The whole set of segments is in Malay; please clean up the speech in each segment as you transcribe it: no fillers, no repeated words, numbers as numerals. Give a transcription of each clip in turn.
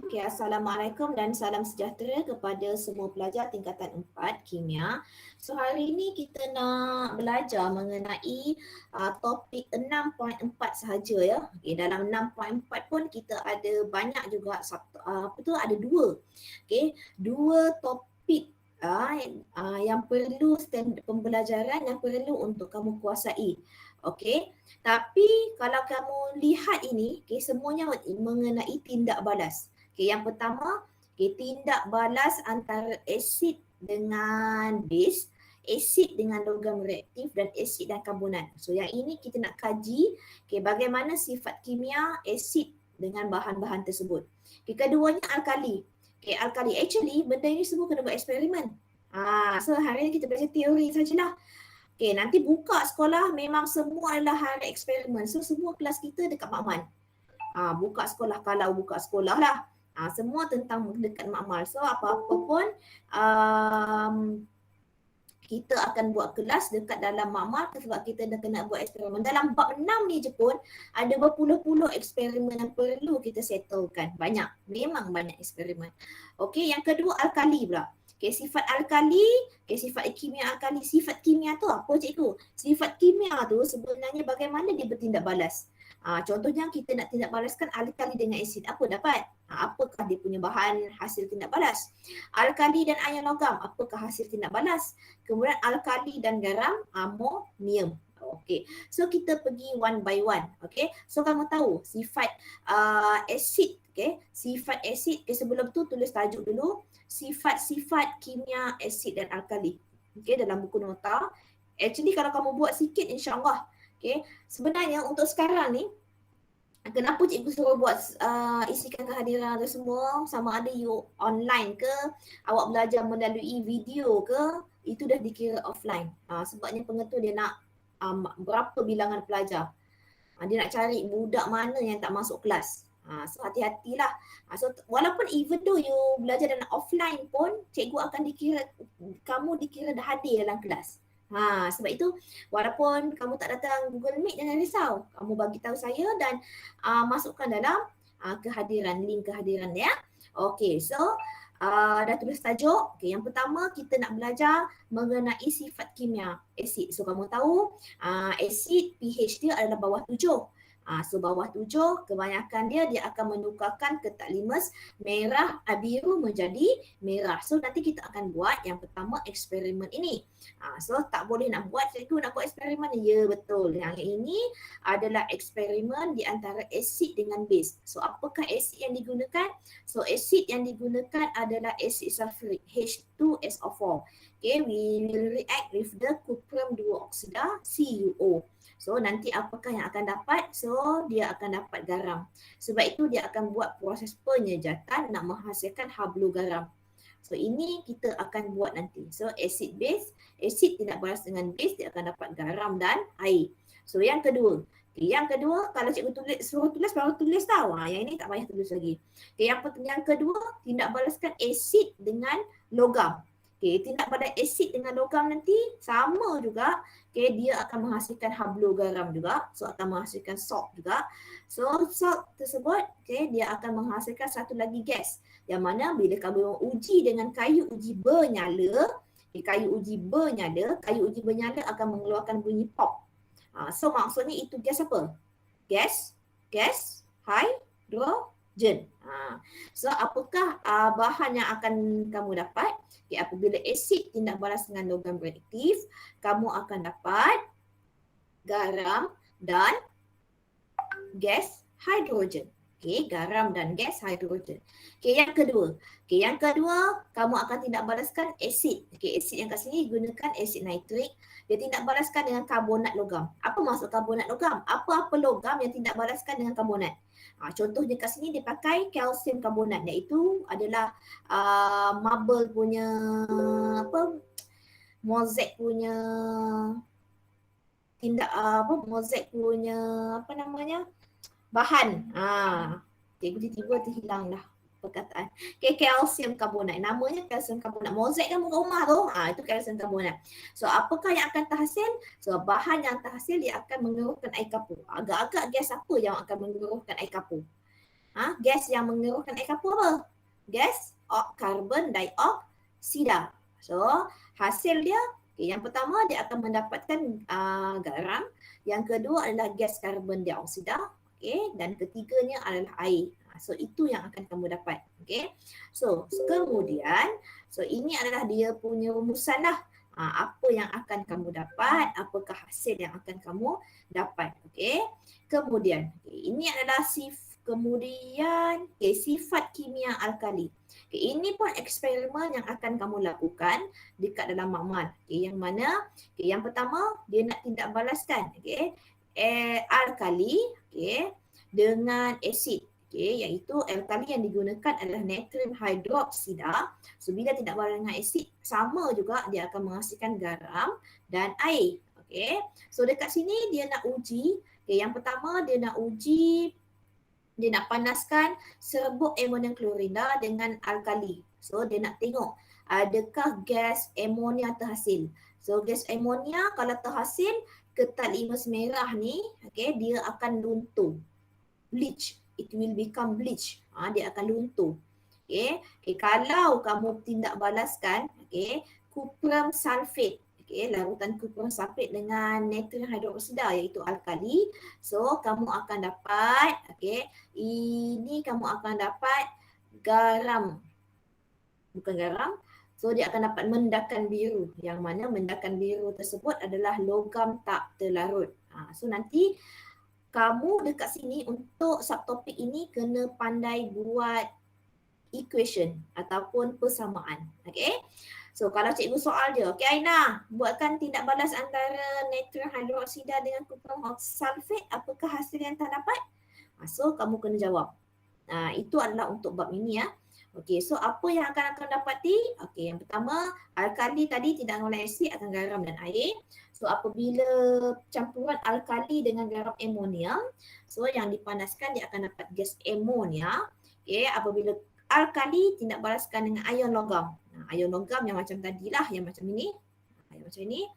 Okay, Assalamualaikum dan salam sejahtera kepada semua pelajar tingkatan 4 Kimia. So hari ini kita nak belajar mengenai topik 6.4 sahaja ya. Okay, dalam 6.4 pun kita ada banyak juga ada dua. Okay, dua topik yang perlu pembelajaran yang perlu untuk kamu kuasai. Okay, tapi kalau kamu lihat ini, okay, semuanya mengenai tindak balas. Okay, yang pertama, okay, tindak balas antara asid dengan base, asid dengan logam reaktif dan asid dan karbonat. So yang ini kita nak kaji okay, bagaimana sifat kimia asid dengan bahan-bahan tersebut. Okay, keduanya alkali. Okay, alkali. Actually benda ini semua kena buat eksperimen. So hari ini kita belajar teori sajalah. Okay, nanti buka sekolah memang semua adalah hari eksperimen. So semua kelas kita dekat Makmal. Buka sekolah, kalau buka sekolah lah. Semua tentang dekat Makmal. So apa-apa pun kita akan buat kelas dekat dalam Makmal sebab kita dah kena buat eksperimen. Dalam bab 6 ni je pun ada berpuluh-puluh eksperimen yang perlu kita settlekan. Banyak, memang banyak eksperimen. Okay, yang kedua alkali pula. Okay, sifat alkali, okay, sifat kimia alkali. Sifat kimia tu apa cikgu? Sifat kimia tu sebenarnya bagaimana dia bertindak balas. Contohnya kita nak tindak balaskan alkali dengan asid. Apa dapat? Apakah dia punya bahan hasil tindak balas? Alkali dan ion logam, apakah hasil tindak balas? Kemudian alkali dan garam, amonium. Okay, so kita pergi one by one. Okay, so kamu tahu sifat asid. Okay, sifat asid. Okay, sebelum tu tulis tajuk dulu. Sifat-sifat kimia asid dan alkali. Okay, dalam buku nota. Actually kalau kamu buat sikit insyaAllah. Okay, sebenarnya untuk sekarang ni, kenapa cikgu suruh buat isikan kehadiran tu semua, sama ada you online ke, awak belajar melalui video ke, itu dah dikira offline. Sebabnya pengetua dia nak berapa bilangan pelajar. Dia nak cari budak mana yang tak masuk kelas. So hati-hatilah. So walaupun even though you belajar dalam offline pun, cikgu akan kamu dikira dah hadir dalam kelas. Sebab itu walaupun kamu tak datang Google Meet, jangan risau. Kamu bagi tahu saya dan masukkan dalam link kehadiran ya. Okay, so dah tulis tajuk. Okay, yang pertama kita nak belajar mengenai sifat kimia asid. So kamu tahu asid pH dia adalah bawah 7. So bawah 7 kebanyakan dia akan menukarkan ke taklimus merah biru menjadi merah. So nanti kita akan buat yang pertama eksperimen ini. So tak boleh nak buat, cikgu nak buat eksperimen. Ya betul. Yang ini adalah eksperimen di antara asid dengan base. So apakah asid yang digunakan? So asid yang digunakan adalah asid sulfurik H2SO4. Okay, we will react with the cuprum 2 oksida CuO. So nanti apakah yang akan dapat? So dia akan dapat garam. Sebab itu dia akan buat proses penyejatan nak menghasilkan hablu garam. So ini kita akan buat nanti. So acid base, acid tidak balas dengan base, dia akan dapat garam dan air. So yang kedua. Okay, yang kedua kalau cikgu suruh tulis baru tulis tau. Yang ini tak payah tulis lagi. Okay, yang kedua tindak balaskan acid dengan logam. Okay, tindak balas asid dengan logam nanti sama juga. Okay, dia akan menghasilkan hablu garam juga. So akan menghasilkan salt juga. So salt tersebut, okay, dia akan menghasilkan satu lagi gas. Yang mana bila kamu uji dengan kayu uji bernyala, okay, kayu uji bernyala akan mengeluarkan bunyi pop. So maksudnya itu gas apa? Gas hidrogen. So apakah bahan yang akan kamu dapat? Okay, apabila asid tindak balas dengan logam reaktif, kamu akan dapat garam dan gas hidrogen. Okay, garam dan gas hidrogen. Okay, yang kedua. Okay, yang kedua, kamu akan tindak balaskan asid. Okay, asid yang kat sini gunakan asid nitrik. Dia tindak balaskan dengan karbonat logam. Apa maksud karbonat logam? Apa-apa logam yang tindak balaskan dengan karbonat. Contohnya kat sini dia pakai kalsium karbonat, iaitu adalah marble punya mosaic punya bahan. Cikgu tiba-tiba terhilang dah perkataan. Okay, kalsium karbonat. Namanya kalsium karbonat. Mozaik kan muka rumah tu. Itu kalsium karbonat. So apakah yang akan terhasil? So bahan yang terhasil dia akan mengeruhkan air kapur. Agak-agak gas apa yang akan mengeruhkan air kapur? Gas yang mengeluarkan air kapur apa? Gas karbon dioksida. So, hasil dia, yang pertama dia akan mendapatkan garam, yang kedua adalah gas karbon dioksida, dan ketiganya adalah air. So, itu yang akan kamu dapat. So, kemudian, ini adalah dia punya rumusan lah. Apa yang akan kamu dapat, apakah hasil yang akan kamu dapat. Kemudian, ini adalah sifat kimia alkali. Ini pun eksperimen yang akan kamu lakukan dekat dalam makmal. Yang mana, yang pertama dia nak tindak balaskan alkali dengan asid. Iaitu alkali yang digunakan adalah natrium hidroksida. So bila tindak balas dengan asid, sama juga dia akan menghasilkan garam dan air. So dekat sini dia nak uji, yang pertama dia nak panaskan serbuk amonium klorida dengan alkali. So dia nak tengok adakah gas amonia terhasil. So gas amonia kalau terhasil, ketat limas merah ni dia akan luntur. Bleach. It will become bleach. Dia akan luntur. Kalau kamu tindak balaskan cuprum sulfate, larutan cuprum sulfate dengan natrium hidroksida iaitu alkali, so kamu akan dapat kamu akan dapat garam. Bukan garam. So dia akan dapat mendakan biru, yang mana mendakan biru tersebut adalah logam tak terlarut. So nanti kamu dekat sini untuk subtopik ini kena pandai buat equation ataupun persamaan. So kalau cikgu soal dia, Aina, buatkan tindak balas antara natrium hidroksida dengan cuprum sulfate, apakah hasil yang terdapat? So kamu kena jawab. Itu adalah untuk bab ini ya. So apa yang akan dapati? Yang pertama, alkali tadi tidak mengoleh asid akan garam dan air. So apabila campuran alkali dengan garam amonium, so yang dipanaskan dia akan dapat gas amonia. Apabila alkali tindak balaskan dengan ion logam. Ion logam yang macam tadilah, yang macam ini. Macam ini.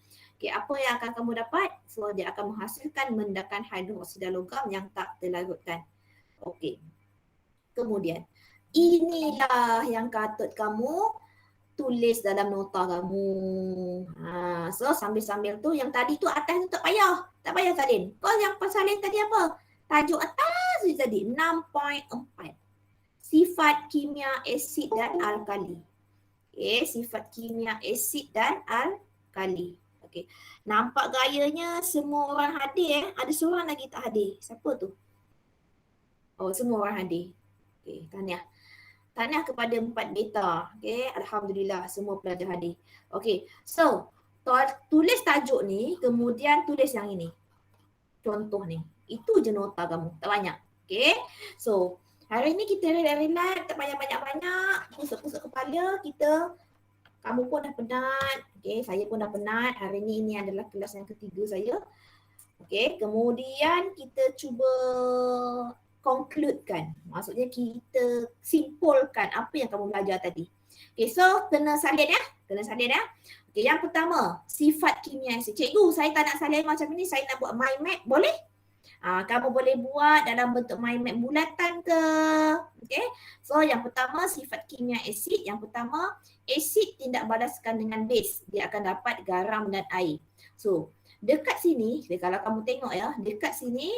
Apa yang akan kamu dapat? So dia akan menghasilkan mendakan hidroksida logam yang tak terlarutkan. Kemudian, inilah yang patut kamu tulis dalam nota kamu. So sambil-sambil tu, yang tadi tu atas tu tak payah salin. Kau yang salin tadi apa? Tajuk atas tu tadi 6.4. Sifat kimia asid dan alkali. Sifat kimia asid dan alkali. Nampak gayanya semua orang hadir Ada seorang lagi tak hadir. Siapa tu? Oh, semua orang hadir. Tahniah. Tahniah kepada 4 beta. Alhamdulillah semua pelajar hadir. So tulis tajuk ni, kemudian tulis yang ini. Contoh ni. Itu je nota kamu. Tak banyak. So hari ni kita relax, tak payah banyak-banyak. Pusat-pusat kepala kita. Kamu pun dah penat. Saya pun dah penat. Hari ni ini adalah kelas yang ketiga saya. Kemudian kita cuba concludekan. Maksudnya kita simpulkan apa yang kamu belajar tadi. So kena salin ya. Yang pertama, sifat kimia asid. Cikgu, saya tak nak salin macam ini, saya nak buat mind map. Boleh? Kamu boleh buat dalam bentuk mind map bulatan ke. So yang pertama, sifat kimia asid. Yang pertama, asid tindak balaskan dengan base. Dia akan dapat garam dan air. So dekat sini, kalau kamu tengok ya, dekat sini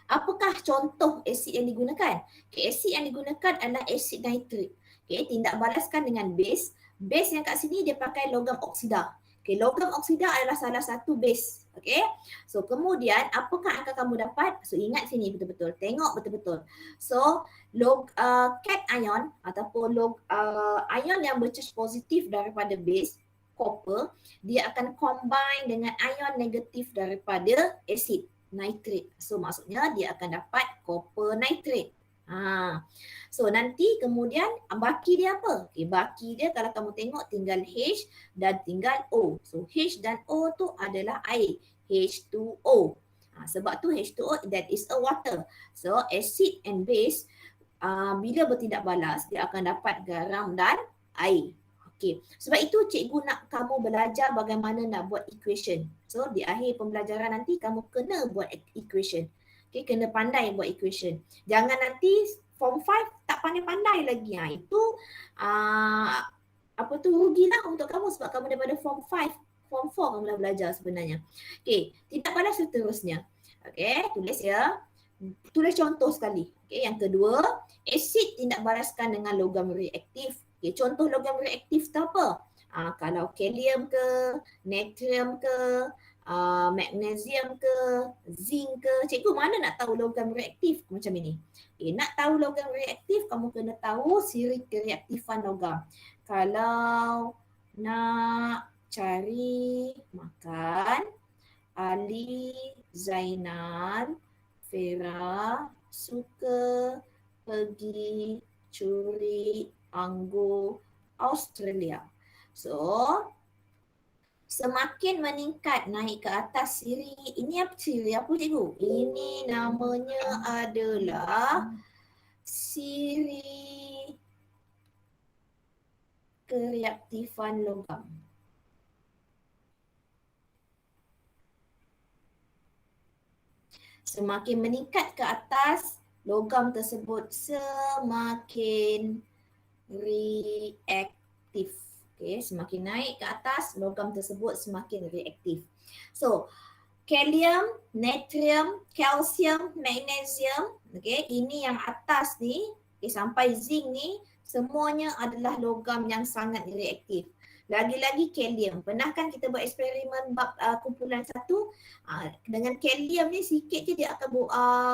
apakah contoh asid yang digunakan? Asid yang digunakan adalah asid nitrik. Tindak balaskan dengan base. Base yang kat sini dia pakai logam oksida. Logam oksida adalah salah satu base. So kemudian apakah akan kamu dapat? So ingat sini betul-betul. Tengok betul-betul. So cation ataupun ion yang bercharge positif daripada base copper, dia akan combine dengan ion negatif daripada asid nitrate. So maksudnya dia akan dapat copper nitrate. So nanti kemudian baki dia apa? Baki dia kalau kamu tengok tinggal H dan tinggal O. So H dan O tu adalah air. H2O. Sebab tu H2O that is a water. So acid and base bila bertindak balas dia akan dapat garam dan air. Sebab itu cikgu nak kamu belajar bagaimana nak buat equation. So di akhir pembelajaran nanti kamu kena buat equation. Okay, kena pandai buat equation. Jangan nanti form 5 tak pandai-pandai lagi. Itu apa tu, rugilah untuk kamu sebab kamu daripada form 5, form 4 kamu dah belajar sebenarnya. Okay, tindak balas seterusnya. Okay, tulis ya. Tulis contoh sekali. Okay, yang kedua, asid tindak balaskan dengan logam reaktif. Okay, contoh logam reaktif tu apa? Kalau kalium ke, natrium ke, magnesium ke, zinc ke, cikgu mana nak tahu logam reaktif macam ini? Nak tahu logam reaktif, kamu kena tahu siri kereaktifan logam. Kalau nak cari makan, Ali, Zainal, Vera suka pergi curi anggur Australia. So, semakin meningkat naik ke atas siri, ini apa siri apa cikgu? Ini namanya adalah siri kereaktifan logam. Semakin meningkat ke atas, logam tersebut semakin reaktif. Okay, semakin naik ke atas, logam tersebut semakin reaktif. So, kalium, natrium, kalsium, magnesium, okay, ini yang atas ni, okay, sampai zinc ni, semuanya adalah logam yang sangat reaktif. Lagi-lagi kalium. Pernah kan kita buat eksperimen bab kumpulan 1, dengan kalium ni sikit je dia akan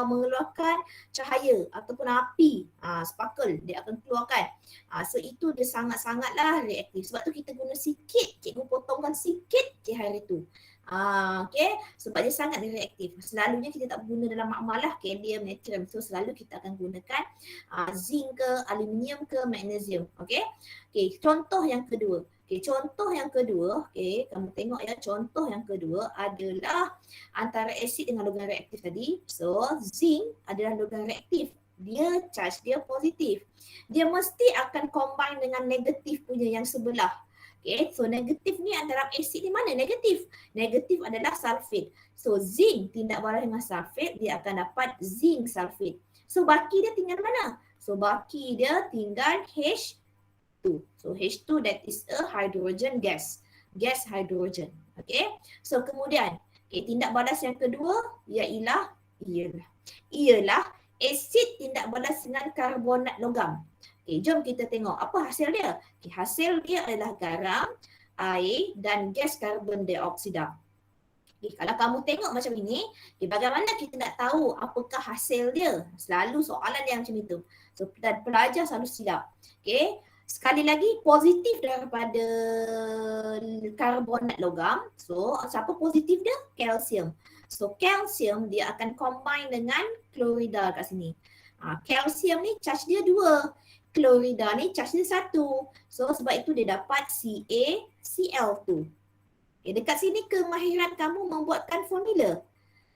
mengeluarkan cahaya ataupun api, sparkle dia akan keluarkan. So itu dia sangat-sangatlah reaktif. Sebab tu kita guna sikit, cikgu potongkan sikit je hari tu. Okay, sebab dia sangat reaktif. Selalunya kita tak guna dalam makmal lah kalium, natrium. So selalu kita akan gunakan zinc ke, aluminium ke, magnesium. Okay, contoh yang kedua. Contoh yang kedua, kamu tengok ya, contoh yang kedua adalah antara asid dengan logam reaktif tadi. So, zinc adalah logam reaktif. Dia charge dia positif. Dia mesti akan combine dengan negatif punya yang sebelah. So negatif ni antara asid ni mana? Negatif. Negatif adalah sulfate. So, zinc tindak balas dengan sulfate, dia akan dapat zinc sulfate. So, baki dia tinggal mana? So, baki dia tinggal H2. So H2 that is a hydrogen gas. Gas hydrogen. Okay. So kemudian tindak balas yang kedua ialah asid tindak balas dengan karbonat logam. Jom kita tengok apa hasil dia. Hasil dia adalah garam, air dan gas karbon dioksida. Kalau kamu tengok macam ini, bagaimana kita nak tahu apakah hasil dia? Selalu soalan dia macam itu. So pelajar selalu silap. Sekali lagi positif daripada karbonat logam. So siapa positif dia? Kalsium. So kalsium dia akan combine dengan klorida kat sini. Kalsium ni charge dia 2. Klorida ni charge dia 1. So sebab itu dia dapat CaCl2. Dekat sini kemahiran kamu membuatkan formula.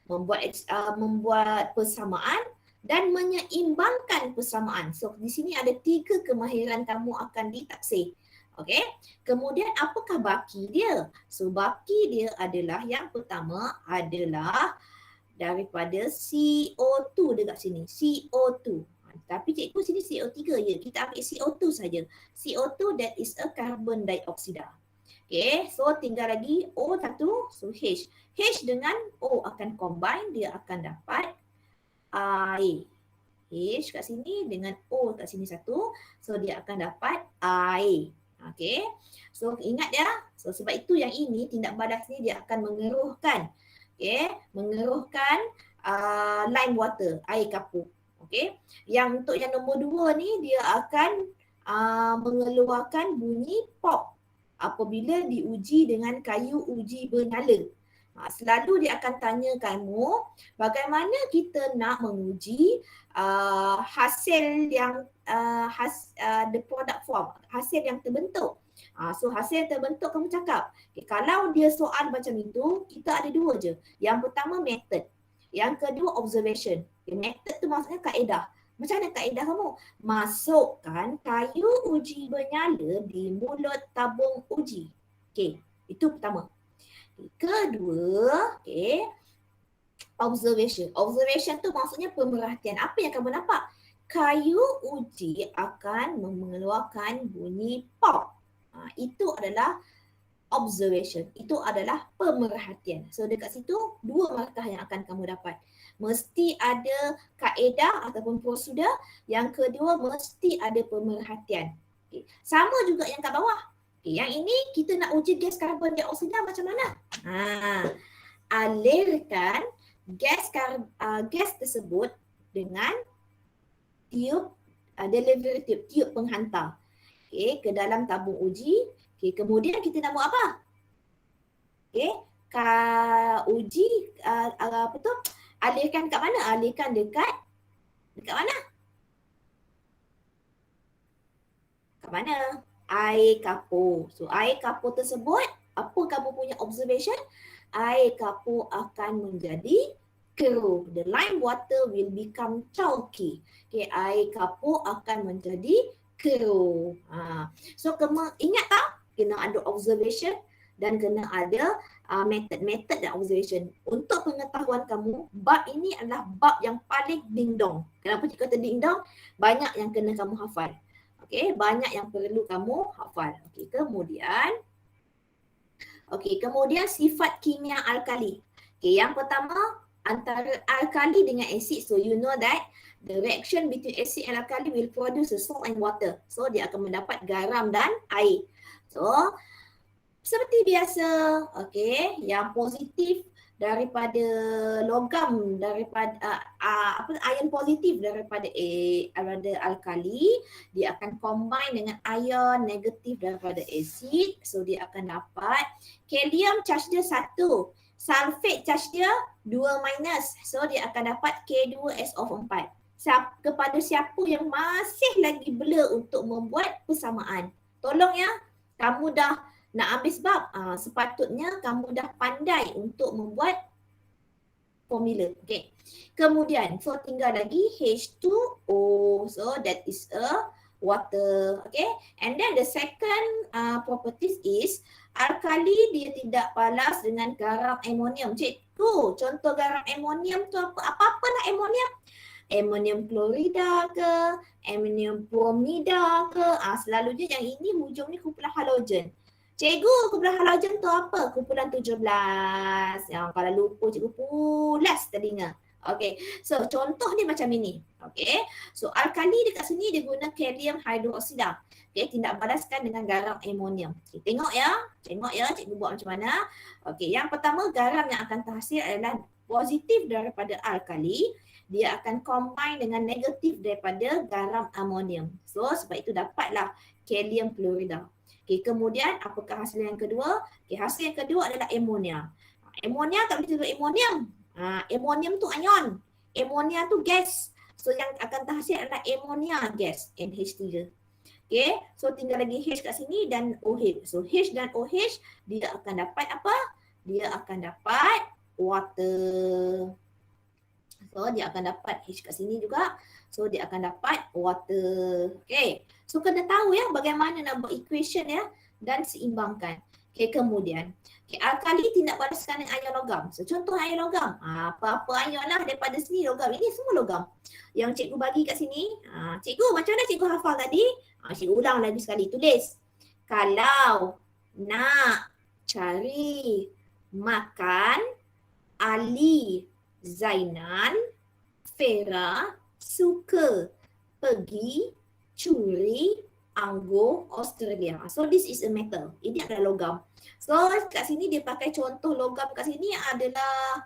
Membuat persamaan dan menyeimbangkan persamaan. So di sini ada 3 kemahiran kamu akan ditaksir. Okay. Kemudian apakah baki dia? So baki dia adalah yang pertama adalah daripada CO2 dekat sini. CO2. Tapi cikgu sini CO3 je. Kita ambil CO2 saja. CO2 that is a carbon dioxide. Okay, so tinggal lagi O1, so H. H dengan O akan combine, dia akan dapat air. H kat sini dengan O kat sini satu, so dia akan dapat air. Okay, so ingat ya, so sebab itu yang ini tindak balas ni dia akan mengeruhkan, mengeruhkan lime water, air kapur. Okay, yang untuk yang nombor 2 ni dia akan mengeluarkan bunyi pop apabila diuji dengan kayu uji bernyala. Selalu dia akan tanya kamu bagaimana kita nak menguji hasil yang the product form, hasil yang terbentuk. So hasil yang terbentuk kamu cakap. Kalau dia soal macam itu, kita ada 2 je. Yang pertama method, yang kedua observation. Method tu maksudnya kaedah. Macam mana kaedah kamu? Masukkan kayu uji bernyala di mulut tabung uji. Itu pertama. Kedua, Observation. Observation tu maksudnya pemerhatian. Apa yang kamu nampak? Kayu uji akan mengeluarkan bunyi pop. Itu adalah observation. Itu adalah pemerhatian. So dekat situ dua markah yang akan kamu dapat. Mesti ada kaedah ataupun prosedur. Yang kedua mesti ada pemerhatian. Okay. Sama juga yang kat bawah. Okay. Yang ini kita nak uji gas karbon dioksida macam mana? Alirkan gas tersebut dengan tiub delivery tube, tiub penghantar. Okay, ke dalam tabung uji. Okay, kemudian kita nak buat apa? Okay, uji apa tu? Alirkan kat mana? Alirkan dekat mana? Kat mana? Air kapur. So air kapur tersebut, apa kamu punya observation? Air kapur akan menjadi keruh. The lime water will become chalky. Okay, air kapur akan menjadi keruh. So ingat tak? Kena ada observation dan kena ada method dan observation. Untuk pengetahuan kamu, bab ini adalah bab yang paling ding-dong. Kenapa cikgu kata ding-dong? Banyak yang kena kamu hafal. Okay, banyak yang perlu kamu hafal. Okay, kemudian sifat kimia alkali. Okay, yang pertama antara alkali dengan asid. So you know that the reaction between acid and alkali will produce a salt and water. So dia akan mendapat garam dan air. So seperti biasa, okay, yang positif daripada logam, daripada ion positif daripada alkali, dia akan combine dengan ion negatif daripada asid. So dia akan dapat kalium charge dia 1, sulfate charge dia 2 minus. So dia akan dapat K2SO4. Kepada siapa yang masih lagi blur untuk membuat persamaan, tolong ya, kamu dah nak habis bab, sepatutnya kamu dah pandai untuk membuat formula. Okay. Kemudian, so tinggal lagi H2O. So that is a water. Okay. And then the second properties is alkali dia tidak balas dengan garam amonium. Cikgu, contoh garam amonium tu apa? Apa-apa lah amonium. Amonium klorida ke, amonium bromida ke. Selalunya yang ini hujung ni kumpulan halogen. Cikgu, kumpulan halogen tu apa? Kumpulan 17. Kalau lupa cikgu pulas telinga. Okay, so contoh ni macam ini. Okay, so alkali dekat sini dia guna kalium hidroksida. Okay, tindak balaskan dengan garam amonium. Okay, tengok ya cikgu buat macam mana. Okay, yang pertama garam yang akan terhasil adalah positif daripada alkali. Dia akan combine dengan negatif daripada garam amonium. So sebab itu dapatlah kalium klorida. Okay, kemudian apakah hasil yang kedua? Okay, hasil yang kedua adalah amonia. Amonia tak boleh disebut amonium. Amonium tu ion. Amonia tu gas. So yang akan terhasil adalah amonia gas, NH3. Okay, so tinggal lagi H kat sini dan OH. So H dan OH dia akan dapat apa? Dia akan dapat water. So dia akan dapat H kat sini juga. So dia akan dapat water. Okay. So kena tahu ya bagaimana nak buat equation ya dan seimbangkan. Okay, kemudian. Okay, alkali tindak balaskan dengan ion logam. So contoh ion logam. Apa-apa ion lah daripada sini logam. Ini semua logam. Yang cikgu bagi kat sini. Cikgu macam mana cikgu hafal tadi? Cikgu ulang lagi sekali. Tulis. Kalau nak cari makan Ali Zainan, Farah suka pergi curi anggur Australia. So this is a metal. Ini adalah logam. So kat sini dia pakai contoh logam kat sini adalah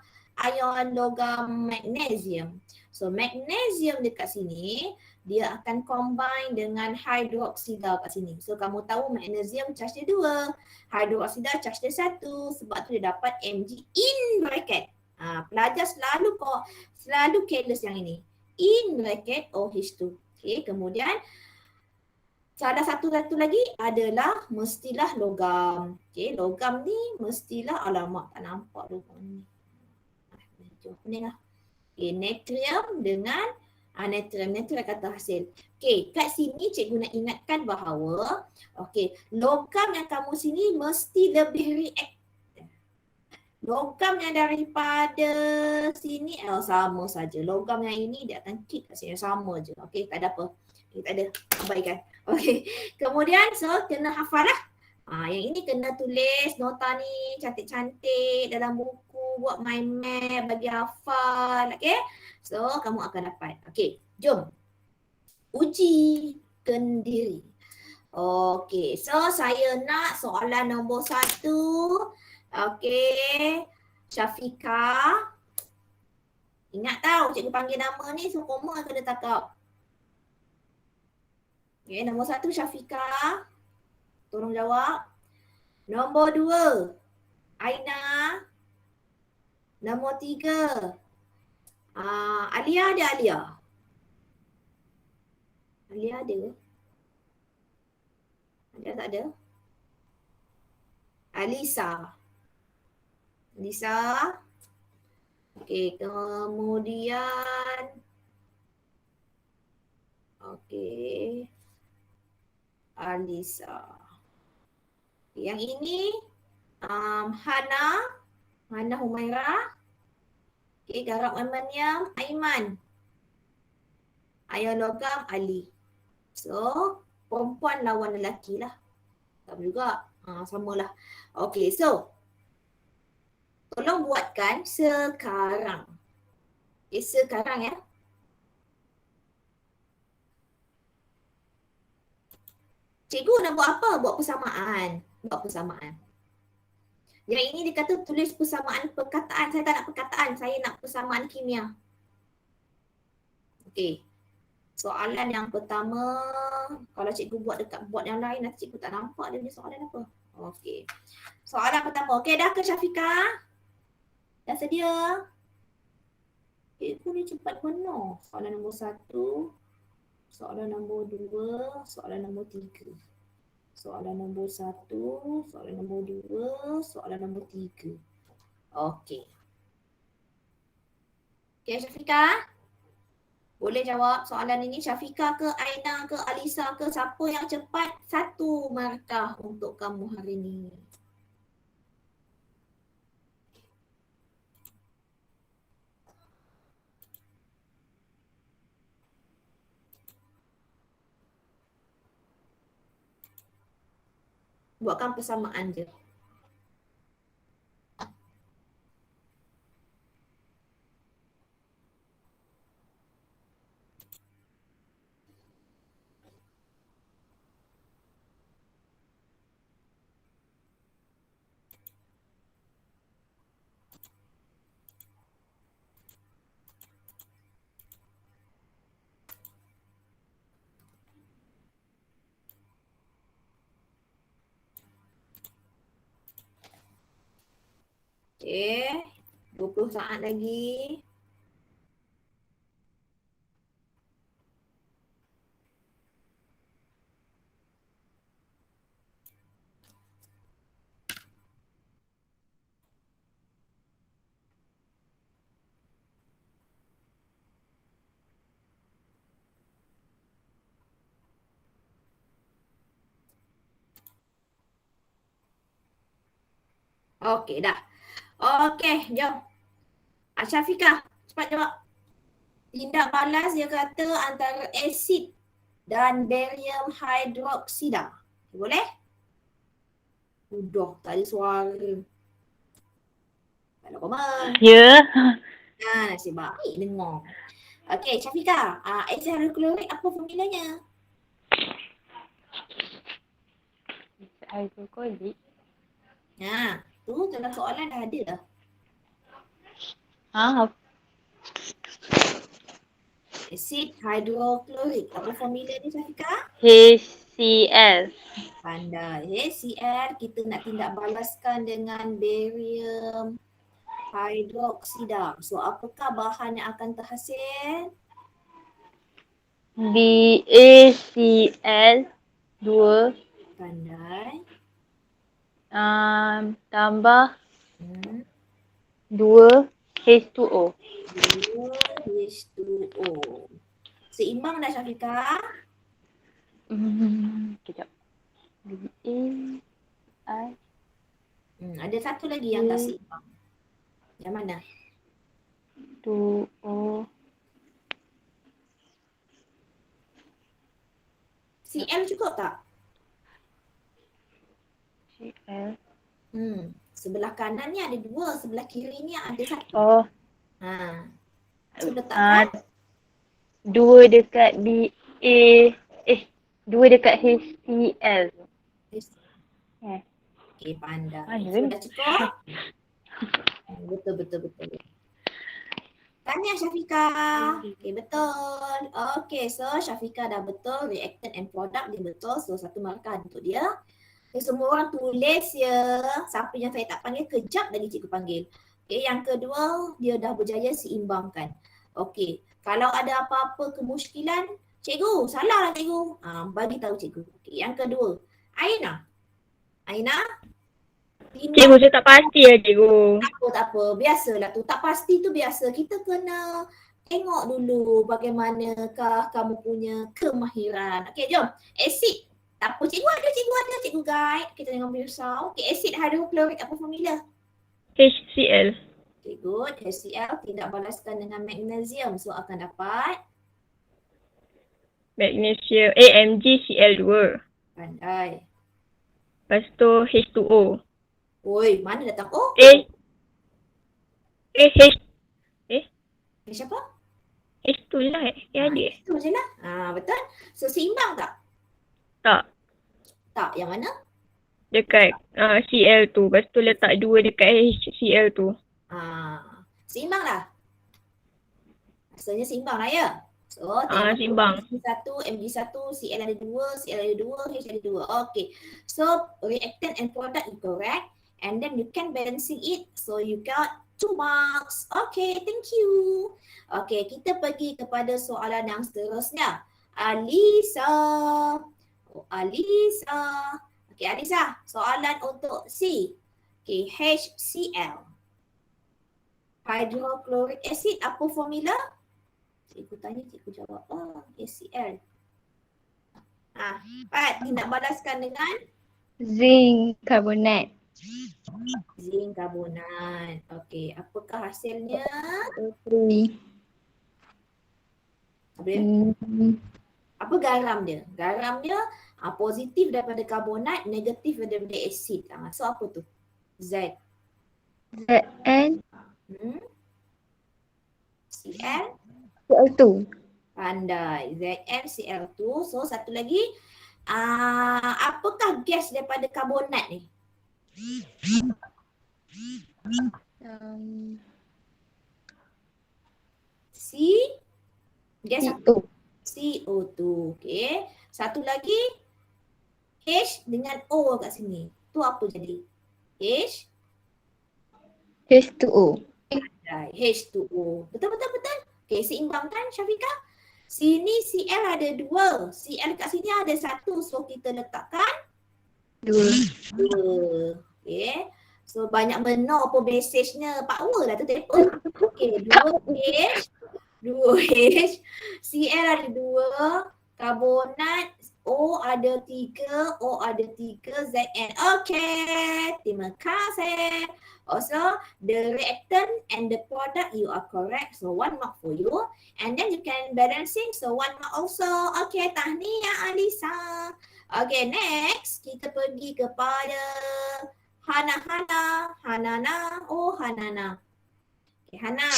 ion logam magnesium. So magnesium dekat sini dia akan combine dengan hidroksida kat sini. So kamu tahu magnesium charge dia 2, hidroksida charge dia 1. Sebab tu dia dapat Mg in bracket. Pelajar selalu careless yang ini. In bracket OH2. Okay, kemudian salah satu lagi adalah mestilah logam. Okay, logam ni mestilah, alamak tak nampak logam ni. Pening lah. Okay, natrium dengan natrium kata hasil. Okay, kat sini cikgu nak ingatkan bahawa okay, logam yang kamu sini mesti lebih reaktif. Logam yang daripada sini sama saja. Logam yang ini dia akan keep kat sini sama je. Okey, tak ada apa. Okay, tak ada. Abaikan. Okey. Kemudian so kena hafal lah. Yang ini kena tulis nota ni cantik-cantik dalam buku, buat mind map, bagi hafal. Okey. So kamu akan dapat. Okey, jom. Uji kendiri. Okey, so saya nak soalan nombor 1. Okey, Syafika. Ingat tahu cikgu panggil nama ni so koma kena takap. Okey, nombor 1 Syafika. Tolong jawab. Nombor 2 Aina. Nombor 3 Alia ada Alia? Alia ada? Ada tak ada? Alisa. Alisa. Okey, kemudian okey. Alisa. Yang ini Hana. Hana Humaira. Okey, garap Amaniam, Aiman. Ayah logam Ali. So, perempuan lawan lelaki lah. Tak juga. Samalah. Okey, so tolong buatkan sekarang. Okay, sekarang ya. Cikgu nak buat apa? Buat persamaan. Buat persamaan. Yang ini dia kata tulis persamaan perkataan. Saya tak nak perkataan. Saya nak persamaan kimia. Okey. Soalan yang pertama. Kalau cikgu buat dekat board yang lain, nanti cikgu tak nampak dia punya soalan apa. Okey. Soalan pertama. Okey, dah ke Syafika? Dah sedia? Cikgu ni cepat benar. Soalan nombor 1. Soalan nombor 2. Soalan nombor 3. Soalan nombor 1. Soalan nombor 2. Soalan nombor 3. Okey. Okey Syafika? Boleh jawab soalan ini Syafika ke Aina ke Alisa ke, siapa yang cepat? 1 markah untuk kamu hari ini. Buatkan persamaan je. Okey. 20 saat lagi. Okey dah. Okey, jom. Syafika, cepat jawab. Tindak balas dia kata antara asid dan barium hidroksida. Boleh? Udah, tak ada suara. Tak ada komen. Ya. Nasib baik dengar. Okey, Syafika. Asid hidroklorik apa formulanya? Hidroklorik. Tu dalam soalan dah ada dah. Asid hidroklorik. Apa formula ni Syafika? HCl. Pandai. HCl kita nak tindak balaskan dengan barium hidroksida. So apakah bahan yang akan terhasil? BaCl 2 Pandai. tambah 2 H2O. 2 H2O. Seimbang dah Syafika? Kejap. BA I. Ada satu lagi yang tak seimbang. Yang mana? 2O. Cl cukup tak? Cl. Sebelah kanan ni ada 2, sebelah kiri ni ada 1. Oh. Ha. So letakkan 2 dekat BA. 2 dekat HCl. Okay, pandai. Mana So ni? dah cukup? Betul. Tanya Syafiqa. Okay, betul. Okay, so Syafiqa dah betul. Reactant and product dia betul. So satu markah untuk dia. Okay, semua orang tulis ya. Siapa yang saya tak panggil, kejap lagi cikgu panggil. Okay, yang kedua, dia dah berjaya seimbangkan. Okay, kalau ada apa-apa kemusykilan, cikgu, salah lah cikgu. Bagi tahu cikgu. Okay, yang kedua, Aina. Cikgu, saya tak pasti ya cikgu. Tak apa. Biasalah tu. Tak pasti tu biasa. Kita kena tengok dulu bagaimanakah kamu punya kemahiran. Okey, jom. Asid. Tak apa. Cikgu ada. Cikgu guide. Kita tengok bersau. Okey, asid hydrochloric apa formula? HCl. Okay, good. HCl tidak balaskan dengan magnesium. So akan dapat Magnesium AmGCl2. pandai. Lepas tu H2O. Oi, mana datang? Oh, siapa? H2 lah. Ada. Itu je lah. Betul. So seimbang tak? Tak. Tak. Yang mana? Dekat Cl tu. Lepas tu letak 2 dekat HCl tu. Seimbang lah. Rasanya seimbang lah ya. So, seimbang. MG1, Cl ada 2, Cl ada 2, H ada 2. Okay. So, reactant and product is correct. And then you can balancing it. So, you got 2 marks. Okay, thank you. Okay, kita pergi kepada soalan yang seterusnya. Alisa. Okay, Alisa. Soalan untuk C. Okay, HCl. Hydrochloric acid, apa formula? Cikgu tanya, cikgu jawab. HCl. Pat, tindak balaskan dengan Zinc carbonate. zinc karbonat. Okey, apakah hasilnya? 3. Apa garam dia? Garam dia positif daripada karbonat, negatif daripada asid. So apa tu? Z. Zn. Cl. Cl2. Pandai. ZnCl2. So satu lagi. Apakah gas daripada karbonat ni? Gas CO2. CO2. Okey. Satu lagi H dengan O kat sini. Tu apa jadi? H2O. H2O. Betul. Okey, seimbang kan Syafiqa? Sini Cl ada 2. Cl kat sini ada 1. So kita letakkan 2. Okey. So banyak benar apa mesejnya. Power lah tu telefon. Okey, 2H. Cl ada 2. Karbonat O ada 3. Zn. Okey. Terima kasih. Also, the reactant and the product you are correct. So 1 mark for you. And then you can balancing. So 1 mark also. Okay, tahniah Alisa. Okay, next kita pergi kepada Hanana. Oh, Hanana. Okay, Hana.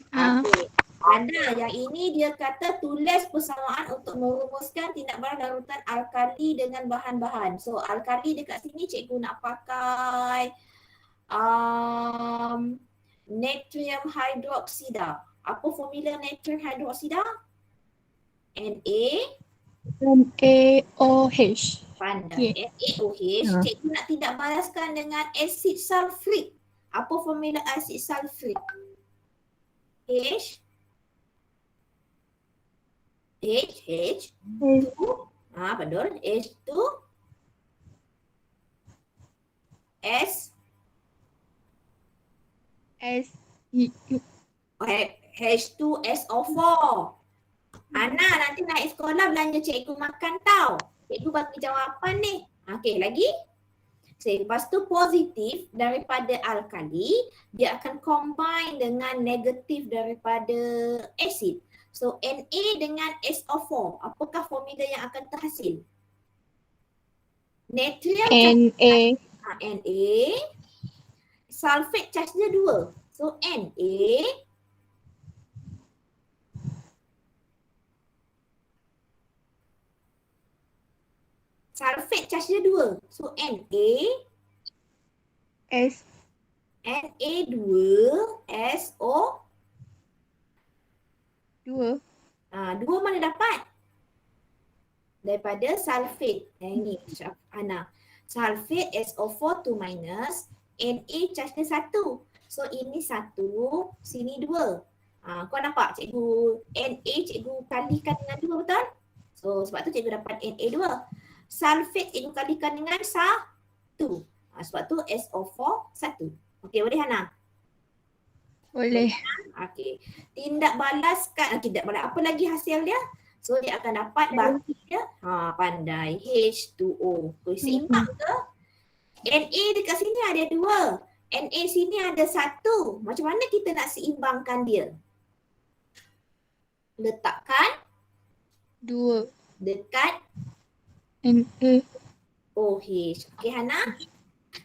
Okay. Ada yang ini dia kata tulis persamaan untuk merumuskan tindak balas larutan alkali dengan bahan-bahan. So alkali dekat sini cikgu nak pakai natrium hydroksida. Apa formula natrium hydroksida? NaOH. Pandai. NaOH. Cikgu nak tindak balaskan dengan asid sulfuric. Apa formula asid sulfuric? H. Betul. H2 S H2SO4. Ana nanti naik sekolah belanja cikgu makan tau. Cikgu bagi jawapan ni. Okey, lagi. Okay, lepas tu positif daripada alkali, dia akan combine dengan negatif daripada asid. So Na dengan SO4, apakah formula yang akan terhasil? Natrium Na. Na, sulfate charge dia 2. So Na sulfate charge dia 2. So S. Na2SO. 2. 2 mana dapat? Daripada sulfate. Yang ini Ana. Sulfate SO4 2 minus. Na charge dia 1. So ini 1, sini 2. Kau nampak cikgu Na cikgu kalikan dengan 2, betul? So sebab tu cikgu dapat Na2. Sulfate cikgu kalikan dengan 1. Sebab tu SO4 1. Okey, boleh Hana? Boleh. Okey. Tindak balaskan, tidak balas. Apa lagi hasil dia? So dia akan dapat baki dia. Pandai. H2O. Seimbang ke? Na dekat sini ada 2. Na sini ada 1. Macam mana kita nak seimbangkan dia? Letakkan 2. dekat Na. OH. Okey Hana?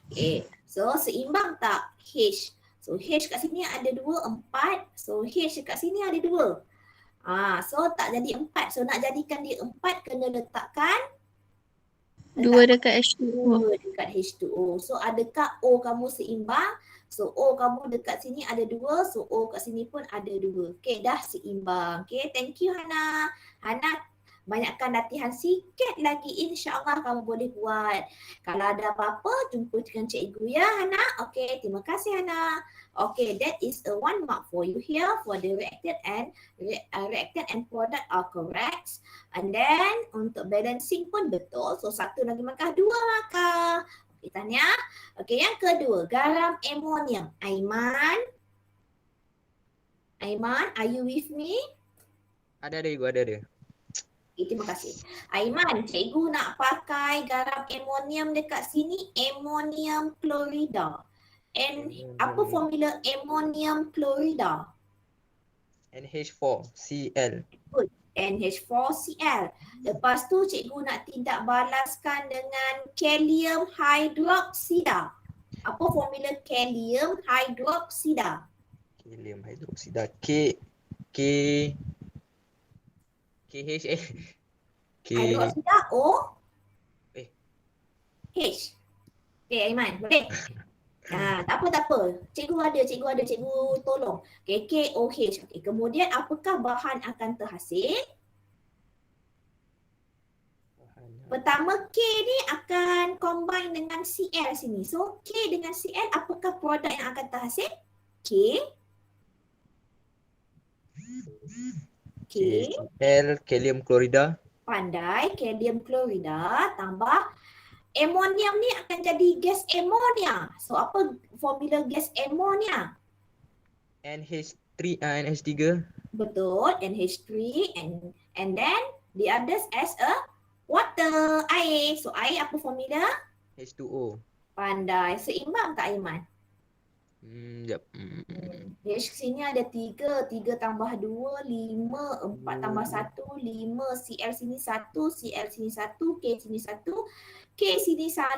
Okey. So seimbang tak H? So H kat sini ada 2, 4. So H dekat sini ada 2. So tak jadi 4. So nak jadikan dia 4 kena letakkan 2 dekat H2O. 2 dekat H2O. So adakah O kamu seimbang? So O kamu dekat sini ada 2. So O kat sini pun ada 2. Okey, dah seimbang. Okey, thank you Hana. Hana, banyakkan latihan sikit lagi, insya-Allah kamu boleh buat. Kalau ada apa-apa, jumpa dengan cikgu ya Hana. Okey, terima kasih Hana. Okay, that is a 1 mark for you here for the reactant and product are correct. And then untuk balancing pun betul. So 1 lagi markah, 2 markah. Okay, tanya. Okay, yang kedua, garam amonium. Aiman, are you with me? Ada cikgu, ada. Okay, terima kasih. Aiman, cikgu nak pakai garam amonium dekat sini, amonium klorida. Apa formula amonium klorida? NH4Cl. Good. NH4Cl. Lepas tu cikgu nak tindak balaskan dengan kalium hydroksida. Apa formula kalium hydroksida? Kalium hidroksida. KH. Hydroksida O Eh. H. Okay Aiman, boleh? Tak apa. Cikgu ada, cikgu tolong. Okay, KOH. Okay, kemudian apakah bahan akan terhasil? Pertama K ni akan combine dengan Cl sini. So K dengan Cl, apakah produk yang akan terhasil? KCl, kalium klorida. Pandai, kalium klorida tambah amonium ni akan jadi gas ammonia. So apa formula gas ammonia? NH3. Betul, NH3 and then the others as a water, air. So air apa formula? H2O. Pandai. Seimbang tak Aiman? Jap. H sini ada 3 tambah 2, 5, 4 tambah 1, 5, Cl sini 1, Cl sini 1, K sini 1, K sini 1,